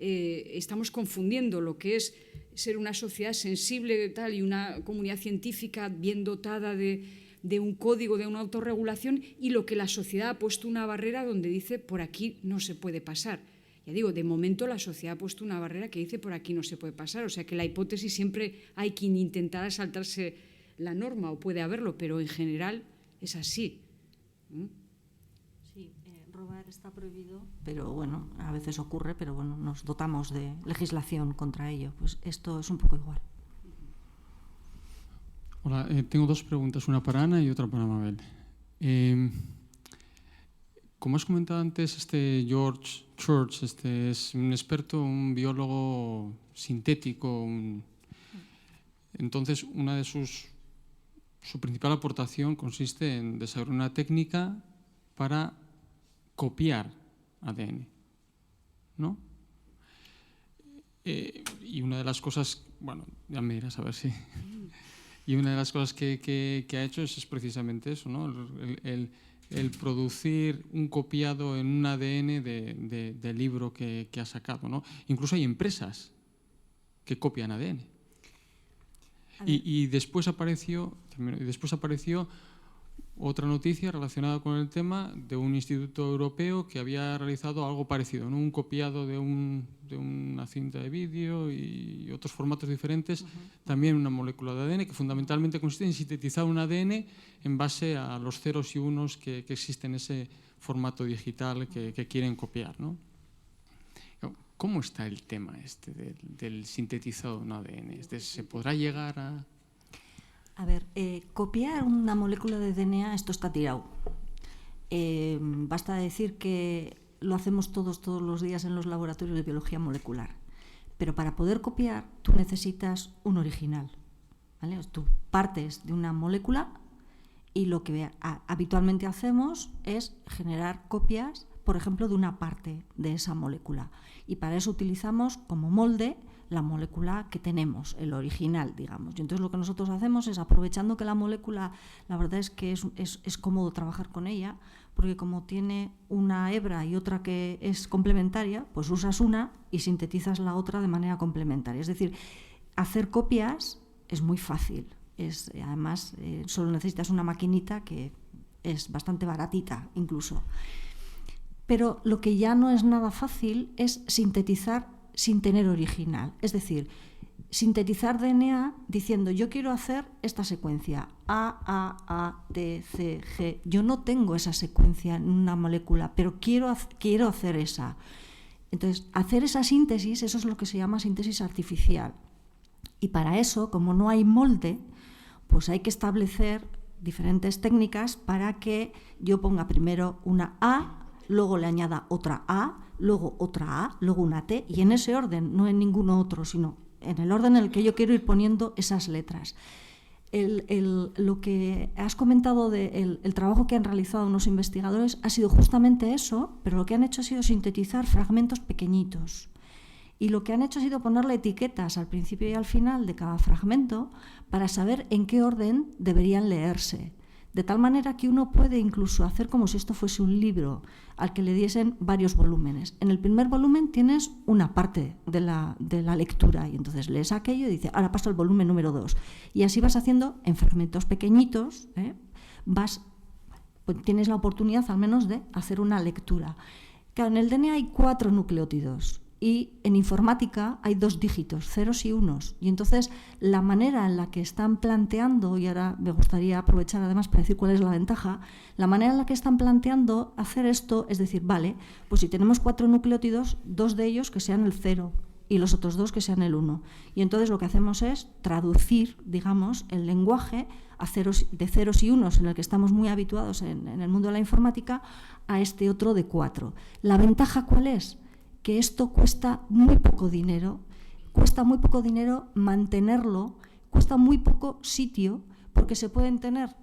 estamos confundiendo lo que es ser una sociedad sensible tal, y una comunidad científica bien dotada de un código, de una autorregulación, y lo que la sociedad ha puesto una barrera donde dice por aquí no se puede pasar. Ya digo, de momento la sociedad ha puesto una barrera que dice por aquí no se puede pasar, o sea que la hipótesis siempre hay quien intentará saltarse la norma, o puede haberlo, pero en general es así. Sí, robar está prohibido, pero bueno, a veces ocurre, pero bueno, nos dotamos de legislación contra ello. Pues esto es un poco igual. Hola, tengo dos preguntas, una para Ana y otra para Mabel. Como has comentado antes, George Church es un experto, un biólogo sintético. Entonces, su principal aportación consiste en desarrollar una técnica para copiar ADN, ¿no? Y una de las cosas, bueno, ya me dirás a ver si... Y una de las cosas que ha hecho es precisamente eso, ¿no? El producir un copiado en un ADN del libro que ha sacado, ¿no? Incluso hay empresas que copian ADN. Y después apareció otra noticia relacionada con el tema de un instituto europeo que había realizado algo parecido, ¿no? Un copiado de una cinta de vídeo y otros formatos diferentes, también una molécula de ADN que fundamentalmente consiste en sintetizar un ADN en base a los ceros y unos que existen en ese formato digital que quieren copiar, ¿no? ¿Cómo está el tema del sintetizado de un ADN? ¿Se podrá llegar a...? A ver, copiar una molécula de DNA, esto está tirado. Basta decir que lo hacemos todos los días en los laboratorios de biología molecular. Pero para poder copiar, tú necesitas un original, ¿vale? Tú partes de una molécula y lo que habitualmente hacemos es generar copias, por ejemplo, de una parte de esa molécula. Y para eso utilizamos como molde la molécula que tenemos, el original, digamos. Y entonces lo que nosotros hacemos es, aprovechando que la molécula, la verdad es que es cómodo trabajar con ella, porque como tiene una hebra y otra que es complementaria, pues usas una y sintetizas la otra de manera complementaria. Es decir, hacer copias es muy fácil. Además, solo necesitas una maquinita que es bastante baratita incluso. Pero lo que ya no es nada fácil es sintetizar sin tener original. Es decir, sintetizar DNA diciendo yo quiero hacer esta secuencia A, T, C, G. Yo no tengo esa secuencia en una molécula, pero quiero hacer esa. Entonces, hacer esa síntesis, eso es lo que se llama síntesis artificial. Y para eso, como no hay molde, pues hay que establecer diferentes técnicas para que yo ponga primero una A, luego le añada otra A, luego otra A, luego una T, y en ese orden, no en ninguno otro, sino en el orden en el que yo quiero ir poniendo esas letras. Lo que has comentado del trabajo que han realizado unos investigadores ha sido justamente eso, pero lo que han hecho ha sido sintetizar fragmentos pequeñitos. y lo que han hecho ha sido ponerle etiquetas al principio y al final de cada fragmento para saber en qué orden deberían leerse. De tal manera que uno puede incluso hacer como si esto fuese un libro al que le diesen varios volúmenes. En el primer volumen tienes una parte de la lectura y entonces lees aquello y dices, ahora paso al volumen número 2. Y así vas haciendo en fragmentos pequeñitos, pues tienes la oportunidad al menos de hacer una lectura. Claro, en el DNA hay 4 nucleótidos. Y en informática hay 2 dígitos, ceros y unos. Y entonces la manera en la que están planteando, y ahora me gustaría aprovechar además para decir cuál es la ventaja, la manera en la que están planteando hacer esto es decir, vale, pues si tenemos 4 nucleótidos, 2 de ellos que sean el 0 y los otros 2 que sean el 1. Y entonces lo que hacemos es traducir, digamos, el lenguaje de ceros y unos, en el que estamos muy habituados en el mundo de la informática, a este otro de 4. ¿La ventaja cuál es? Que esto cuesta muy poco dinero mantenerlo, cuesta muy poco sitio, porque se pueden tener,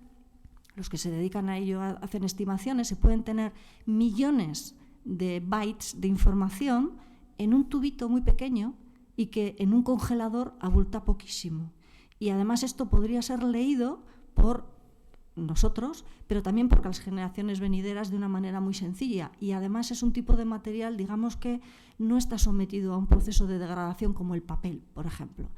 los que se dedican a ello hacen estimaciones, se pueden tener millones de bytes de información en un tubito muy pequeño y que en un congelador abulta poquísimo. Y además esto podría ser leído por nosotros, pero también por las generaciones venideras de una manera muy sencilla. Y además es un tipo de material, digamos, que no está sometido a un proceso de degradación como el papel, por ejemplo.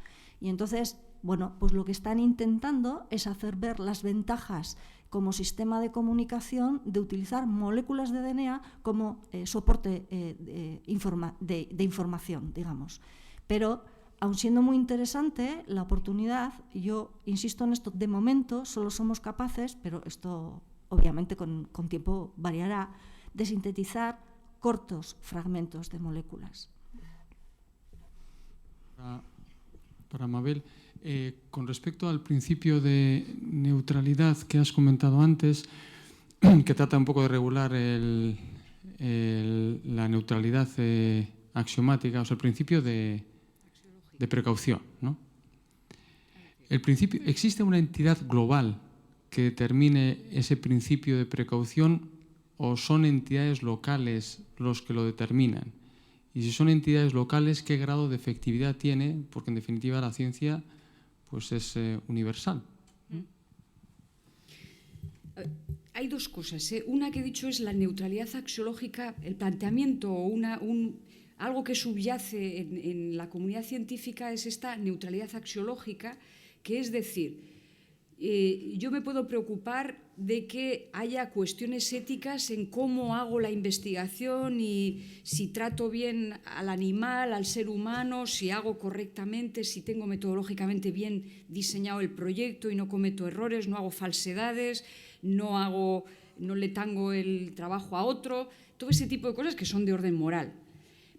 Y entonces, bueno, pues lo que están intentando es hacer ver las ventajas como sistema de comunicación de utilizar moléculas de DNA como soporte de información, digamos. Pero aun siendo muy interesante la oportunidad, yo insisto en esto, de momento solo somos capaces, pero esto obviamente con tiempo variará, de sintetizar cortos fragmentos de moléculas. Para Mabel, con respecto al principio de neutralidad que has comentado antes, que trata un poco de regular la neutralidad axiomática, o sea, el principio de precaución, ¿no? ¿Existe una entidad global que determine ese principio de precaución o son entidades locales los que lo determinan? Y si son entidades locales, ¿qué grado de efectividad tiene? Porque en definitiva la ciencia pues es universal. Hay 2 cosas. Una que he dicho es la neutralidad axiológica, el planteamiento o algo que subyace en la comunidad científica es esta neutralidad axiológica, que es decir, yo me puedo preocupar de que haya cuestiones éticas en cómo hago la investigación y si trato bien al animal, al ser humano, si hago correctamente, si tengo metodológicamente bien diseñado el proyecto y no cometo errores, no hago falsedades, no le tango el trabajo a otro, todo ese tipo de cosas que son de orden moral.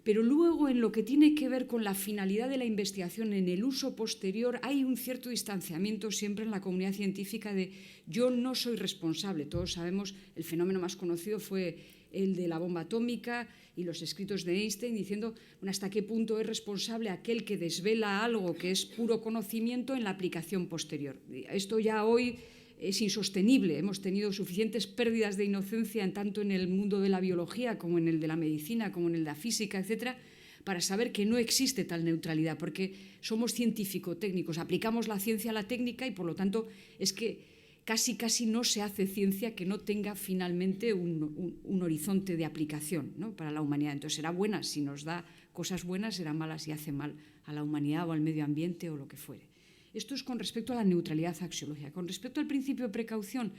Pero luego, en lo que tiene que ver con la finalidad de la investigación, en el uso posterior, hay un cierto distanciamiento siempre en la comunidad científica de yo no soy responsable. Todos sabemos, el fenómeno más conocido fue el de la bomba atómica y los escritos de Einstein diciendo hasta qué punto es responsable aquel que desvela algo que es puro conocimiento en la aplicación posterior. Esto ya hoy es insostenible. Hemos tenido suficientes pérdidas de inocencia tanto en el mundo de la biología como en el de la medicina, como en el de la física, etcétera, para saber que no existe tal neutralidad, porque somos científico-técnicos, aplicamos la ciencia a la técnica y por lo tanto es que casi no se hace ciencia que no tenga finalmente un horizonte de aplicación, ¿no?, para la humanidad. Entonces será buena si nos da cosas buenas, será mala si hace mal a la humanidad o al medio ambiente o lo que fuere. Esto es con respecto a la neutralidad axiológica. Con respecto al principio de precaución,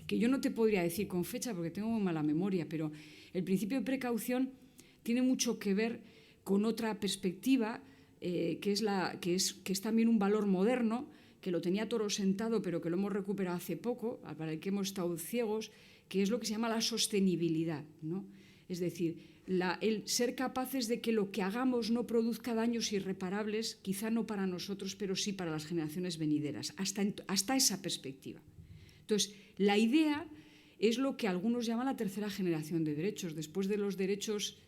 que yo no te podría decir con fecha porque tengo muy mala memoria, pero el principio de precaución tiene mucho que ver con otra perspectiva que es también un valor moderno, que lo tenía Toro sentado pero que lo hemos recuperado hace poco, para el que hemos estado ciegos, que es lo que se llama la sostenibilidad, ¿no? Es decir, el ser capaces de que lo que hagamos no produzca daños irreparables, quizá no para nosotros, pero sí para las generaciones venideras, hasta esa perspectiva. Entonces, la idea es lo que algunos llaman la tercera generación de derechos, después de los derechos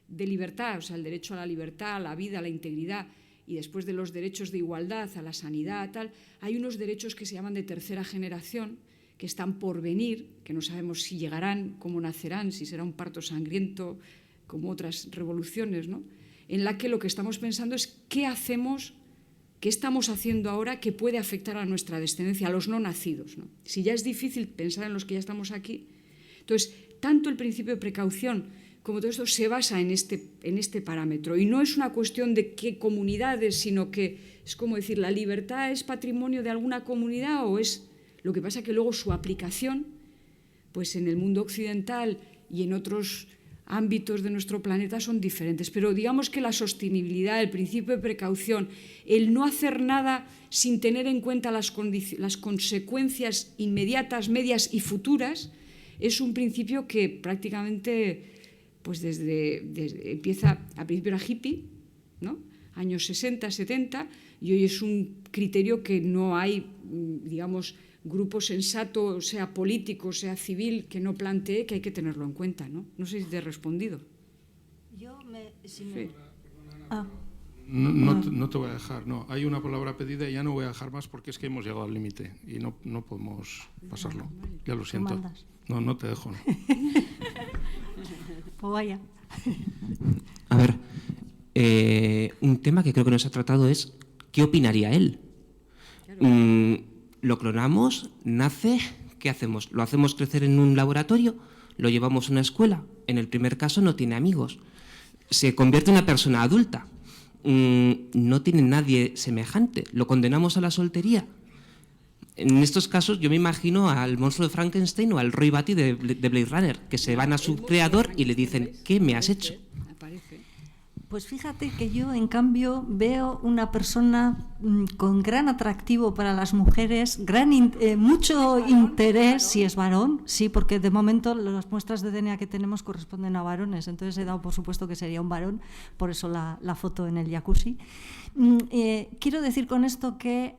de libertad, o sea, el derecho a la libertad, a la vida, a la integridad, y después de los derechos de igualdad, a la sanidad, tal, hay unos derechos que se llaman de tercera generación, que están por venir, que no sabemos si llegarán, cómo nacerán, si será un parto sangriento, como otras revoluciones, ¿no?, en la que lo que estamos pensando es qué hacemos, qué estamos haciendo ahora que puede afectar a nuestra descendencia, a los no nacidos, ¿no? Si ya es difícil pensar en los que ya estamos aquí, entonces tanto el principio de precaución como todo esto se basa en este parámetro. Y no es una cuestión de qué comunidades, sino que es como decir, ¿la libertad es patrimonio de alguna comunidad o es...? Lo que pasa que luego su aplicación, pues en el mundo occidental y en otros ámbitos de nuestro planeta son diferentes. Pero digamos que la sostenibilidad, el principio de precaución, el no hacer nada sin tener en cuenta las consecuencias inmediatas, medias y futuras, es un principio que prácticamente... pues desde empieza, al principio era hippie, ¿no? Años 60, 70, y hoy es un criterio que no hay, digamos, grupo sensato, sea político, sea civil, que no plantee que hay que tenerlo en cuenta, ¿no? No sé si te he respondido. No te voy a dejar, no. Hay una palabra pedida y ya no voy a dejar más porque es que hemos llegado al límite y no podemos pasarlo. Ya lo siento. No te dejo. Pues vaya. A ver, un tema que creo que no se ha tratado es ¿qué opinaría él? Lo clonamos, nace, ¿qué hacemos? ¿Lo hacemos crecer en un laboratorio? ¿Lo llevamos a una escuela? En el primer caso no tiene amigos. Se convierte en una persona adulta. No tiene nadie semejante. ¿Lo condenamos a la soltería? En estos casos yo me imagino al monstruo de Frankenstein o al Roy Batty de Blade Runner, que se van a su creador y le dicen ¿qué me has hecho? Pues fíjate que yo, en cambio, veo una persona con gran atractivo para las mujeres, mucho interés, si es varón, sí, porque de momento las muestras de DNA que tenemos corresponden a varones, entonces he dado por supuesto que sería un varón, por eso la foto en el jacuzzi. Quiero decir con esto que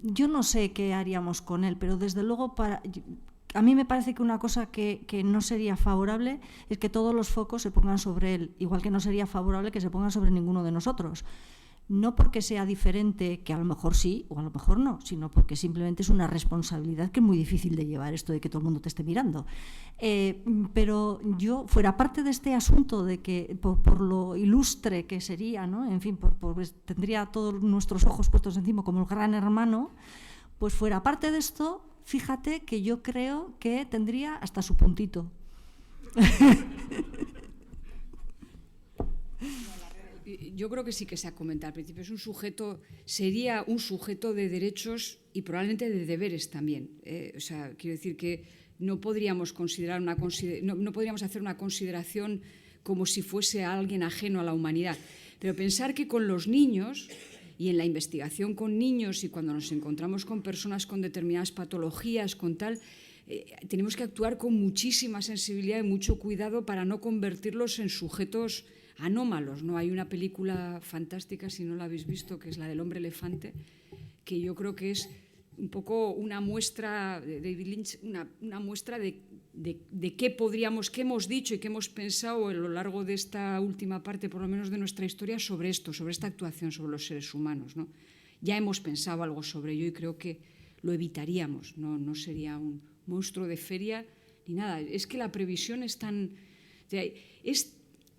yo no sé qué haríamos con él, pero desde luego a mí me parece que una cosa que no sería favorable es que todos los focos se pongan sobre él, igual que no sería favorable que se pongan sobre ninguno de nosotros. No porque sea diferente, que a lo mejor sí o a lo mejor no, sino porque simplemente es una responsabilidad que es muy difícil de llevar, esto de que todo el mundo te esté mirando. Pero yo, fuera parte de este asunto de que por lo ilustre que sería, ¿no? En fin, tendría todos nuestros ojos puestos encima como el gran hermano, pues fuera parte de esto, fíjate que yo creo que tendría hasta su puntito. Yo creo que sí que se ha comentado al principio, sería un sujeto de derechos y probablemente de deberes también. O sea, quiero decir que no podríamos hacer una consideración como si fuese alguien ajeno a la humanidad. Pero pensar que con los niños y en la investigación con niños y cuando nos encontramos con personas con determinadas patologías, con tal, tenemos que actuar con muchísima sensibilidad y mucho cuidado para no convertirlos en sujetos anómalos, ¿no? Hay una película fantástica, si no la habéis visto, que es la del hombre elefante, que yo creo que es un poco una muestra de David Lynch, una muestra de qué hemos dicho y qué hemos pensado a lo largo de esta última parte, por lo menos de nuestra historia, sobre esto, sobre esta actuación sobre los seres humanos, ¿no? Ya hemos pensado algo sobre ello y creo que lo evitaríamos, no sería un monstruo de feria ni nada. Es que la previsión es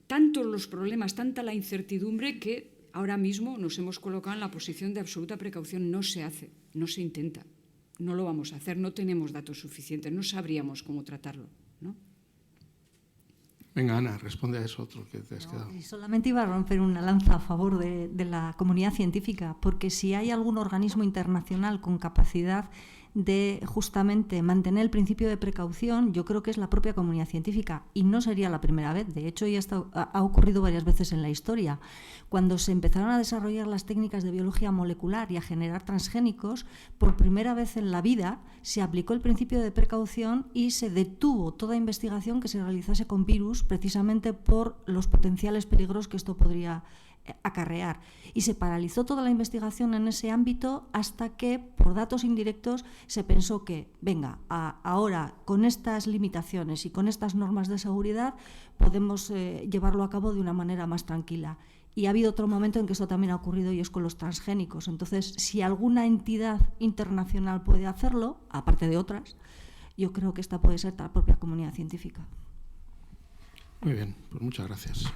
tantos los problemas, tanta la incertidumbre que ahora mismo nos hemos colocado en la posición de absoluta precaución. No se hace, no se intenta, no lo vamos a hacer, no tenemos datos suficientes, no sabríamos cómo tratarlo, ¿no? Venga, Ana, responde a eso otro que te has quedado. Solamente iba a romper una lanza a favor de la comunidad científica, porque si hay algún organismo internacional con capacidad de justamente mantener el principio de precaución, yo creo que es la propia comunidad científica, y no sería la primera vez. De hecho, ya ha ocurrido varias veces en la historia. Cuando se empezaron a desarrollar las técnicas de biología molecular y a generar transgénicos, por primera vez en la vida se aplicó el principio de precaución y se detuvo toda investigación que se realizase con virus, precisamente por los potenciales peligros que esto podría acarrear, y se paralizó toda la investigación en ese ámbito hasta que, por datos indirectos, se pensó que, venga, ahora con estas limitaciones y con estas normas de seguridad podemos llevarlo a cabo de una manera más tranquila. Y ha habido otro momento en que eso también ha ocurrido, y es con los transgénicos. Entonces, si alguna entidad internacional puede hacerlo, aparte de otras, yo creo que esta puede ser la propia comunidad científica. Muy bien, pues muchas gracias.